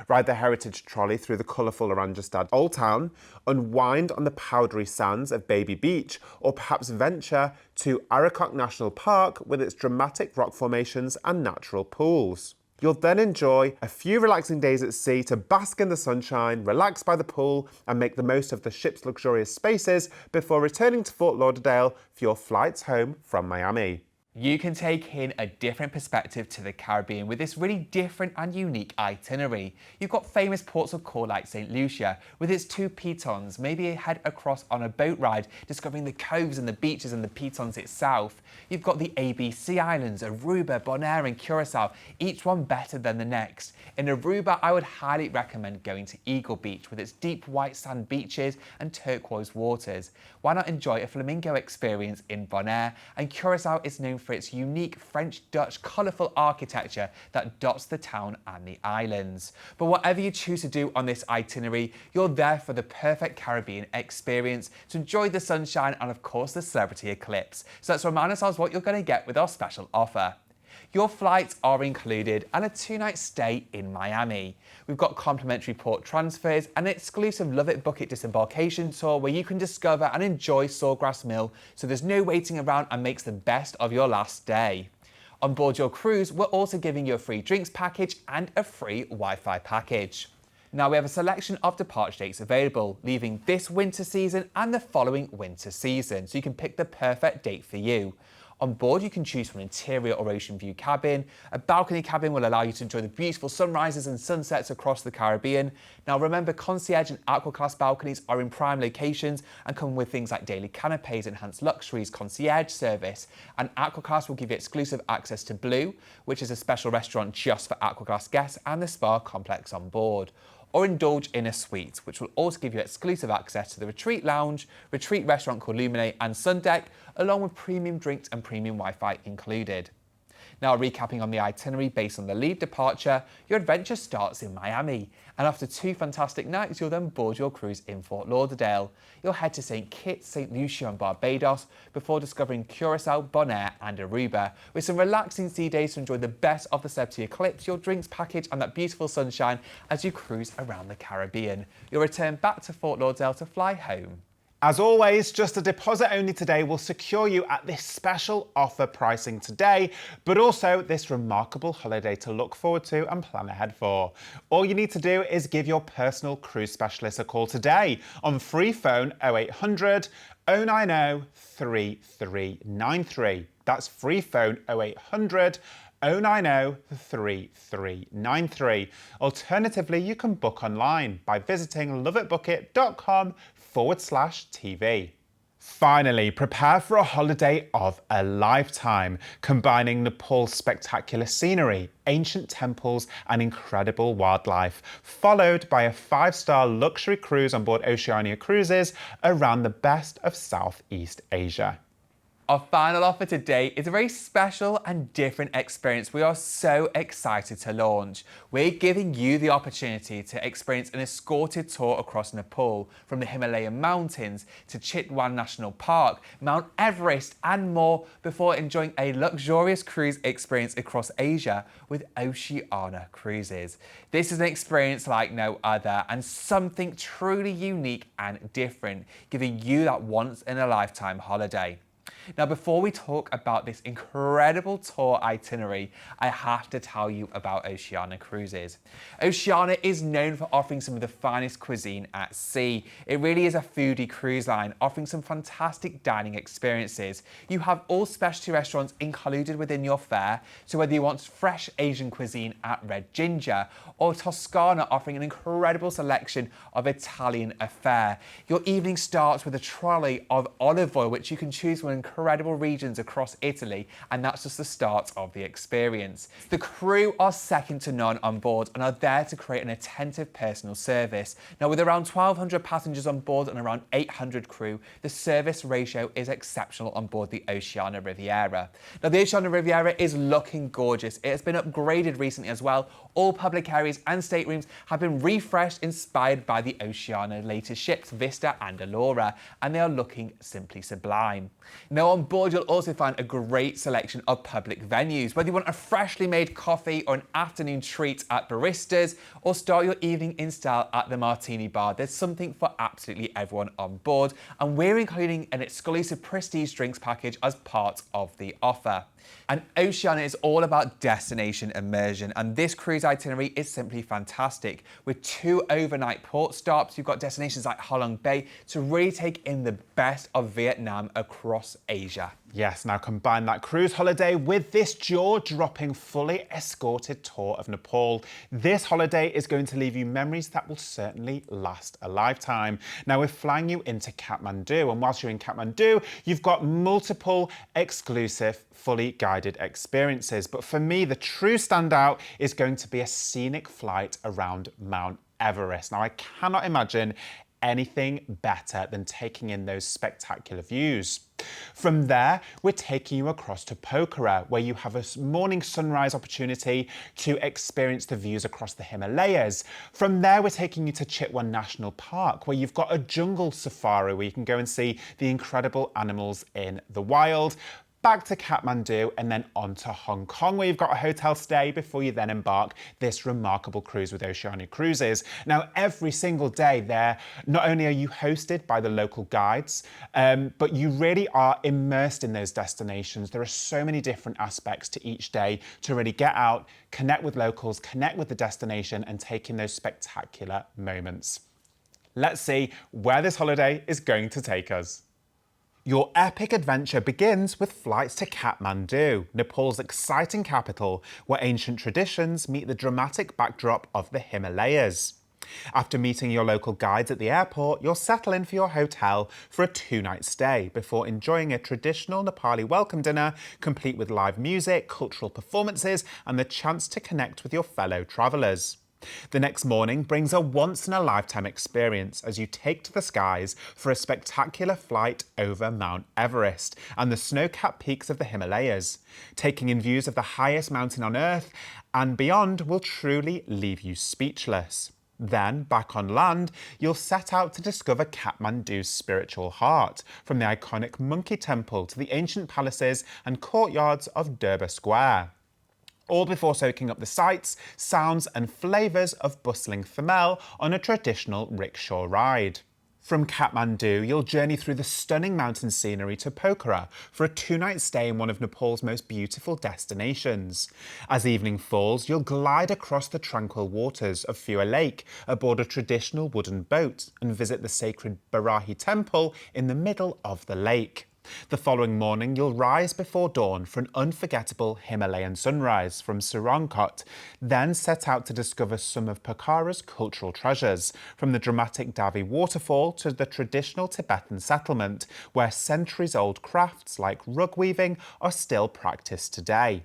Ride the heritage trolley through the colourful Oranjestad Old Town, unwind on the powdery sands of Baby Beach, or perhaps venture to Aracoc National Park with its dramatic rock formations and natural pools. You'll then enjoy a few relaxing days at sea to bask in the sunshine, relax by the pool and make the most of the ship's luxurious spaces before returning to Fort Lauderdale for your flights home from Miami. You can take in a different perspective to the Caribbean with this really different and unique itinerary. You've got famous ports of call like St. Lucia with its 2 pitons, maybe head across on a boat ride, discovering the coves and the beaches and the pitons itself. You've got the ABC Islands, Aruba, Bonaire and Curacao, each one better than the next. In Aruba, I would highly recommend going to Eagle Beach with its deep white sand beaches and turquoise waters. Why not enjoy a flamingo experience in Bonaire? And Curacao is known for its unique French-Dutch colourful architecture that dots the town and the islands. But whatever you choose to do on this itinerary, you're there for the perfect Caribbean experience to enjoy the sunshine and of course the celebrity eclipse. So let's remind ourselves what you're going to get with our special offer. Your flights are included and a 2-night stay in Miami. We've got complimentary port transfers and an exclusive LoveitBookit disembarkation tour where you can discover and enjoy Sawgrass Mill, so there's no waiting around and makes the best of your last day. On board your cruise, we're also giving you a free drinks package and a free Wi-Fi package. Now we have a selection of departure dates available, leaving this winter season and the following winter season, so you can pick the perfect date for you. On board, you can choose from an interior or ocean view cabin. A balcony cabin will allow you to enjoy the beautiful sunrises and sunsets across the Caribbean. Now remember, concierge and aqua class balconies are in prime locations and come with things like daily canapes, enhanced luxuries, concierge service. And aqua class will give you exclusive access to Blue, which is a special restaurant just for aqua class guests, and the spa complex on board. Or indulge in a suite, which will also give you exclusive access to the retreat lounge, retreat restaurant called Luminate and Sun Deck, along with premium drinks and premium Wi-Fi included. Now, recapping on the itinerary based on the leave departure, your adventure starts in Miami, and after 2 fantastic nights, you'll then board your cruise in Fort Lauderdale. You'll head to St. Kitts, St. Lucia and Barbados before discovering Curacao, Bonaire and Aruba, with some relaxing sea days to enjoy the best of the September eclipse, your drinks package and that beautiful sunshine as you cruise around the Caribbean. You'll return back to Fort Lauderdale to fly home. As always, just a deposit only today will secure you at this special offer pricing today, but also this remarkable holiday to look forward to and plan ahead for. All you need to do is give your personal cruise specialist a call today on free phone 0800 090 3393. That's free phone 0800 090 3393. Alternatively, you can book online by visiting loveitbookit.com/TV. Finally, prepare for a holiday of a lifetime, combining Nepal's spectacular scenery, ancient temples and incredible wildlife, followed by a 5-star luxury cruise on board Oceania Cruises around the best of Southeast Asia. Our final offer today is a very special and different experience we are so excited to launch. We're giving you the opportunity to experience an escorted tour across Nepal, from the Himalayan mountains to Chitwan National Park, Mount Everest and more, before enjoying a luxurious cruise experience across Asia with Oceania Cruises. This is an experience like no other and something truly unique and different, giving you that once-in-a-lifetime holiday. Now, before we talk about this incredible tour itinerary, I have to tell you about Oceania Cruises. Oceania is known for offering some of the finest cuisine at sea. It really is a foodie cruise line, offering some fantastic dining experiences. You have all specialty restaurants included within your fare, so whether you want fresh Asian cuisine at Red Ginger, or Toscana offering an incredible selection of Italian fare. Your evening starts with a trolley of olive oil, which you can choose from incredible regions across Italy, and that's just the start of the experience. The crew are second to none on board and are there to create an attentive personal service. Now, with around 1,200 passengers on board and around 800 crew, the service ratio is exceptional on board the Oceania Riviera. Now, the Oceania Riviera is looking gorgeous. It has been upgraded recently as well. All public areas and staterooms have been refreshed, inspired by the Oceania latest ships, Vista and Allura, and they are looking simply sublime. Now, on board, you'll also find a great selection of public venues. Whether you want a freshly made coffee or an afternoon treat at Baristas, or start your evening in style at the Martini Bar, there's something for absolutely everyone on board, and we're including an exclusive prestige drinks package as part of the offer. And Oceania is all about destination immersion, and this cruise itinerary is simply fantastic. With 2 overnight port stops, you've got destinations like Halong Bay to really take in the best of Vietnam across Asia. Yes, now combine that cruise holiday with this jaw-dropping, fully escorted tour of Nepal. This holiday is going to leave you memories that will certainly last a lifetime. Now, we're flying you into Kathmandu, and whilst you're in Kathmandu, you've got multiple exclusive, fully guided experiences. But for me, the true standout is going to be a scenic flight around Mount Everest. Now, I cannot imagine anything better than taking in those spectacular views. From there, we're taking you across to Pokhara, where you have a morning sunrise opportunity to experience the views across the Himalayas. From there, we're taking you to Chitwan National Park, where you've got a jungle safari where you can go and see the incredible animals in the wild. back to Kathmandu and then on to Hong Kong, where you've got a hotel stay before you then embark this remarkable cruise with Oceania Cruises. Now, every single day there, not only are you hosted by the local guides, but you really are immersed in those destinations. There are so many different aspects to each day to really get out, connect with locals, connect with the destination, and take in those spectacular moments. Let's see where this holiday is going to take us. Your epic adventure begins with flights to Kathmandu, Nepal's exciting capital, where ancient traditions meet the dramatic backdrop of the Himalayas. After meeting your local guides at the airport, you'll settle in for your hotel for a 2-night stay before enjoying a traditional Nepali welcome dinner, complete with live music, cultural performances, and the chance to connect with your fellow travellers. The next morning brings a once-in-a-lifetime experience as you take to the skies for a spectacular flight over Mount Everest and the snow-capped peaks of the Himalayas. Taking in views of the highest mountain on Earth and beyond will truly leave you speechless. Then, back on land, you'll set out to discover Kathmandu's spiritual heart, from the iconic Monkey Temple to the ancient palaces and courtyards of Durbar Square. All before soaking up the sights, sounds and flavours of bustling Thamel on a traditional rickshaw ride. From Kathmandu, you'll journey through the stunning mountain scenery to Pokhara for a 2-night stay in one of Nepal's most beautiful destinations. As evening falls, you'll glide across the tranquil waters of Phua Lake aboard a traditional wooden boat and visit the sacred Barahi temple in the middle of the lake. The following morning, you'll rise before dawn for an unforgettable Himalayan sunrise from Sirangkot, then set out to discover some of Pokhara's cultural treasures, from the dramatic Davi waterfall to the traditional Tibetan settlement, where centuries-old crafts like rug weaving are still practiced today.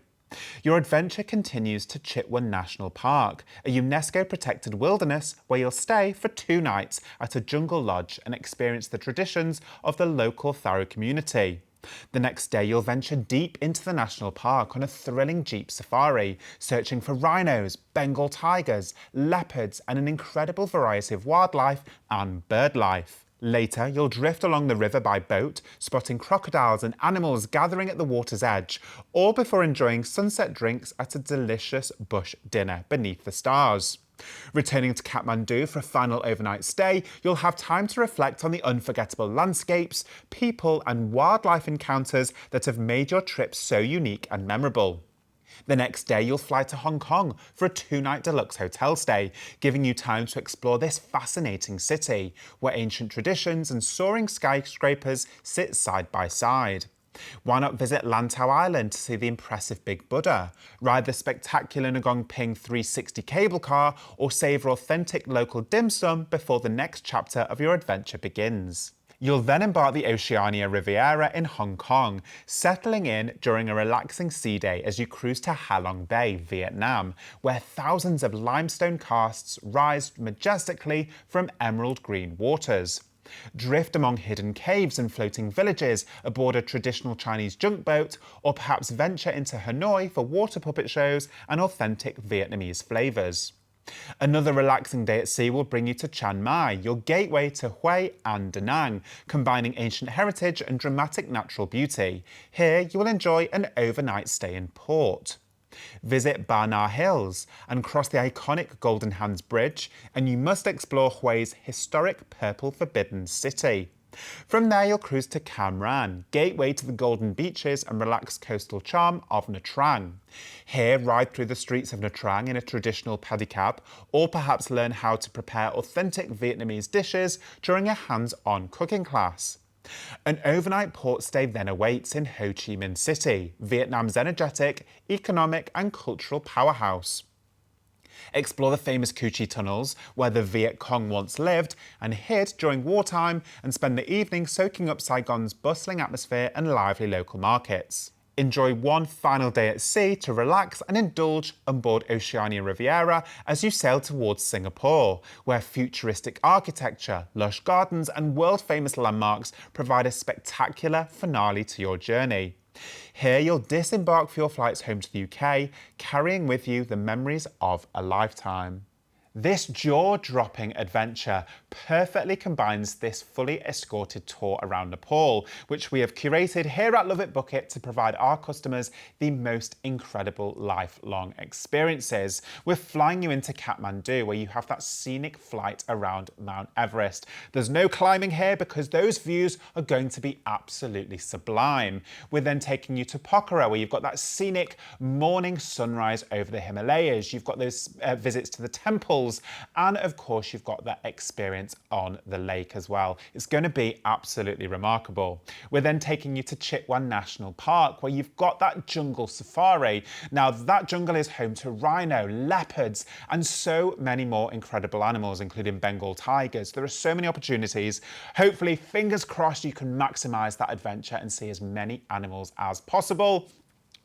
Your adventure continues to Chitwan National Park, a UNESCO-protected wilderness where you'll stay for 2 nights at a jungle lodge and experience the traditions of the local Tharo community. The next day, you'll venture deep into the national park on a thrilling jeep safari, searching for rhinos, Bengal tigers, leopards, and an incredible variety of wildlife and bird life. Later, you'll drift along the river by boat, spotting crocodiles and animals gathering at the water's edge, all before enjoying sunset drinks at a delicious bush dinner beneath the stars. Returning to Kathmandu for a final overnight stay, you'll have time to reflect on the unforgettable landscapes, people, and wildlife encounters that have made your trip so unique and memorable. The next day, you'll fly to Hong Kong for a 2-night deluxe hotel stay, giving you time to explore this fascinating city, where ancient traditions and soaring skyscrapers sit side by side. Why not visit Lantau Island to see the impressive Big Buddha, ride the spectacular Ngong Ping 360 cable car, or savour authentic local dim sum before the next chapter of your adventure begins. You'll then embark the Oceania Riviera in Hong Kong, settling in during a relaxing sea day as you cruise to Halong Bay, Vietnam, where thousands of limestone casts rise majestically from emerald green waters. Drift among hidden caves and floating villages aboard a traditional Chinese junk boat, or perhaps venture into Hanoi for water puppet shows and authentic Vietnamese flavours. Another relaxing day at sea will bring you to Chiang Mai, your gateway to Hue and Da Nang, combining ancient heritage and dramatic natural beauty. Here you will enjoy an overnight stay in port. Visit Ba Na Hills and cross the iconic Golden Hands Bridge, and you must explore Hue's historic Purple Forbidden City. From there, you'll cruise to Cam Ranh, gateway to the golden beaches and relaxed coastal charm of Nha Trang. Here, ride through the streets of Nha Trang in a traditional paddy cab, or perhaps learn how to prepare authentic Vietnamese dishes during a hands-on cooking class. An overnight port stay then awaits in Ho Chi Minh City, Vietnam's energetic, economic and cultural powerhouse. Explore the famous Cu Chi tunnels, where the Viet Cong once lived and hid during wartime, and spend the evening soaking up Saigon's bustling atmosphere and lively local markets. Enjoy one final day at sea to relax and indulge on board Oceania Riviera as you sail towards Singapore, where futuristic architecture, lush gardens and world-famous landmarks provide a spectacular finale to your journey. Here you'll disembark for your flights home to the UK, carrying with you the memories of a lifetime. This jaw-dropping adventure perfectly combines this fully escorted tour around Nepal, which we have curated here at Love It Book It to provide our customers the most incredible lifelong experiences. We're flying you into Kathmandu, where you have that scenic flight around Mount Everest. There's no climbing here because those views are going to be absolutely sublime. We're then taking you to Pokhara, where you've got that scenic morning sunrise over the Himalayas. You've got those visits to the temples, and of course you've got that experience on the lake as well. It's going to be absolutely remarkable. We're then taking you to Chitwan National Park, where you've got that jungle safari. Now that jungle is home to rhino, leopards, and so many more incredible animals, including Bengal tigers. There are so many opportunities. Hopefully, fingers crossed, you can maximize that adventure and see as many animals as possible.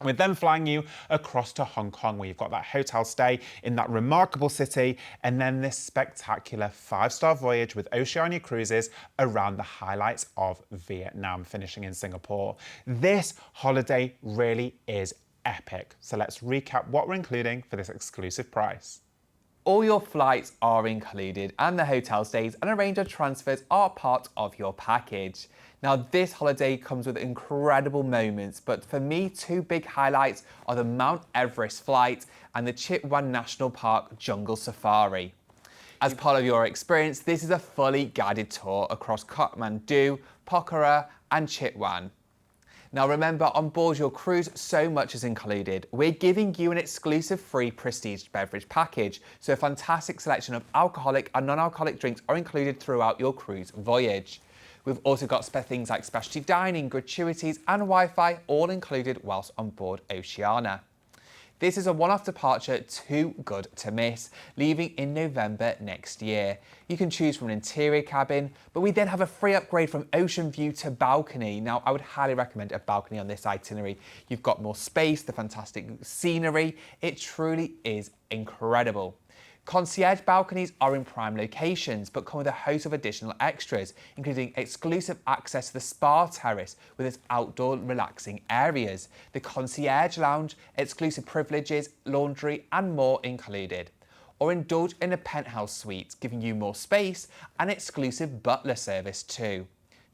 We're then flying you across to Hong Kong, where you've got that hotel stay in that remarkable city, and then this spectacular 5-star voyage with Oceania Cruises around the highlights of Vietnam, finishing in Singapore. This holiday really is epic. So let's recap what we're including for this exclusive price. All your flights are included, and the hotel stays and a range of transfers are part of your package. Now, this holiday comes with incredible moments, but for me, two big highlights are the Mount Everest flight and the Chitwan National Park Jungle Safari. As part of your experience, this is a fully guided tour across Kathmandu, Pokhara and Chitwan. Now remember, on board your cruise, so much is included. We're giving you an exclusive free prestige beverage package, so a fantastic selection of alcoholic and non-alcoholic drinks are included throughout your cruise voyage. We've also got things like specialty dining, gratuities and Wi-Fi, all included whilst on board Oceania. This is a one-off departure too good to miss, leaving in November next year. You can choose from an interior cabin, but we then have a free upgrade from ocean view to balcony. Now, I would highly recommend a balcony on this itinerary. You've got more space, the fantastic scenery. It truly is incredible. Concierge balconies are in prime locations, but come with a host of additional extras, including exclusive access to the spa terrace with its outdoor relaxing areas, the concierge lounge, exclusive privileges, laundry and more included. Or indulge in a penthouse suite, giving you more space and exclusive butler service too.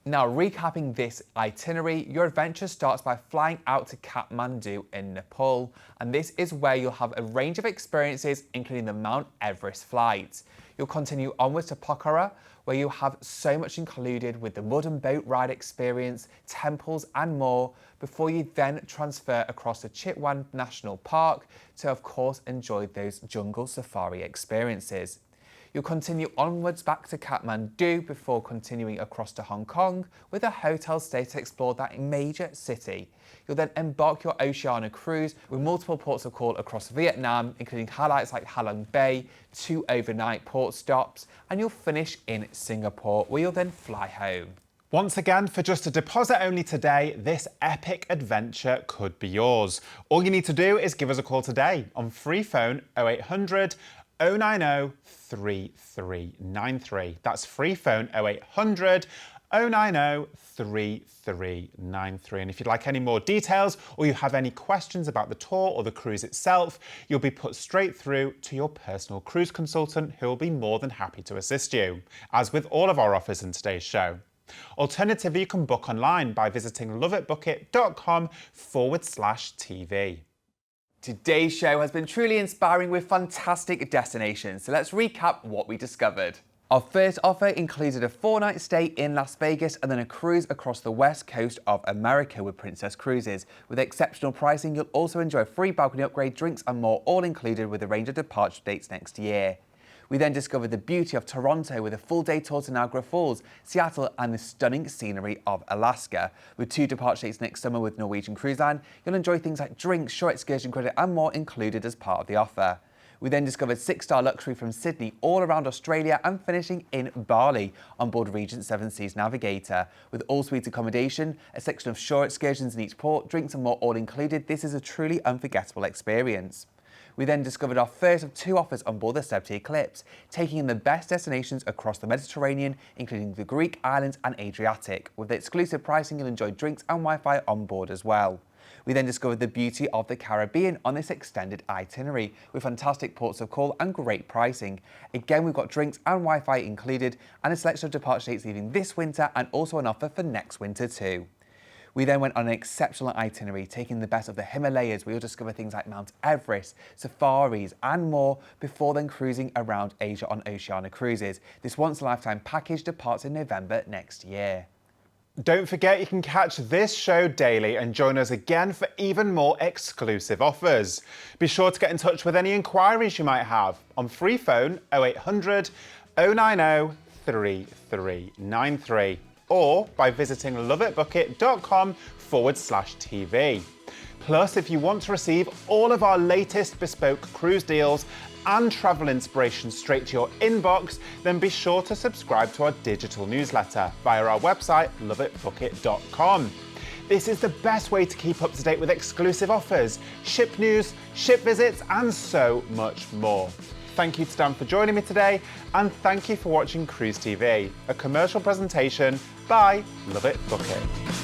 Now, recapping this itinerary, your adventure starts by flying out to Kathmandu in Nepal, and this is where you'll have a range of experiences, including the Mount Everest flight. You'll continue onwards to Pokhara, where you have so much included with the wooden boat ride experience, temples and more, before you then transfer across to Chitwan National Park to, of course, enjoy those jungle safari experiences. You'll continue onwards back to Kathmandu before continuing across to Hong Kong with a hotel stay to explore that major city. You'll then embark your Oceania cruise with multiple ports of call across Vietnam, including highlights like Ha Long Bay, 2 overnight port stops, and you'll finish in Singapore, where you'll then fly home. Once again, for just a deposit only today, this epic adventure could be yours. All you need to do is give us a call today on free phone 0800 090 3393. That's free phone 0800 090 3393. And if you'd like any more details or you have any questions about the tour or the cruise itself, you'll be put straight through to your personal cruise consultant, who will be more than happy to assist you, as with all of our offers in today's show. Alternatively, you can book online by visiting loveitbookit.com/TV. Today's show has been truly inspiring with fantastic destinations, so let's recap what we discovered. Our first offer included a 4-night stay in Las Vegas and then a cruise across the west coast of America with Princess Cruises. With exceptional pricing, you'll also enjoy a free balcony upgrade, drinks and more, all included with a range of departure dates next year. We then discovered the beauty of Toronto with a full-day tour to Niagara Falls, Seattle and the stunning scenery of Alaska. With 2 departure dates next summer with Norwegian Cruise Line, you'll enjoy things like drinks, shore excursion credit and more included as part of the offer. We then discovered 6-star luxury from Sydney all around Australia and finishing in Bali on board Regent 7 Seas Navigator. With all-suite accommodation, a section of shore excursions in each port, drinks and more all included, this is a truly unforgettable experience. We then discovered our first of 2 offers on board the Celebrity Eclipse, taking in the best destinations across the Mediterranean, including the Greek islands and Adriatic. With the exclusive pricing, you'll enjoy drinks and Wi-Fi on board as well. We then discovered the beauty of the Caribbean on this extended itinerary with fantastic ports of call and great pricing. Again, we've got drinks and Wi-Fi included and a selection of departure dates leaving this winter and also an offer for next winter too. We then went on an exceptional itinerary, taking the best of the Himalayas. We will discover things like Mount Everest, safaris and more before then cruising around Asia on Oceania Cruises. This once-in-a-lifetime package departs in November next year. Don't forget you can catch this show daily and join us again for even more exclusive offers. Be sure to get in touch with any inquiries you might have on free phone 0800 090 3393 or by visiting loveitbookit.com/TV. Plus, if you want to receive all of our latest bespoke cruise deals and travel inspiration straight to your inbox, then be sure to subscribe to our digital newsletter via our website, loveitbookit.com. This is the best way to keep up to date with exclusive offers, ship news, ship visits, and so much more. Thank you to Dan for joining me today, and thank you for watching Cruise TV, a commercial presentation by Love It Book It.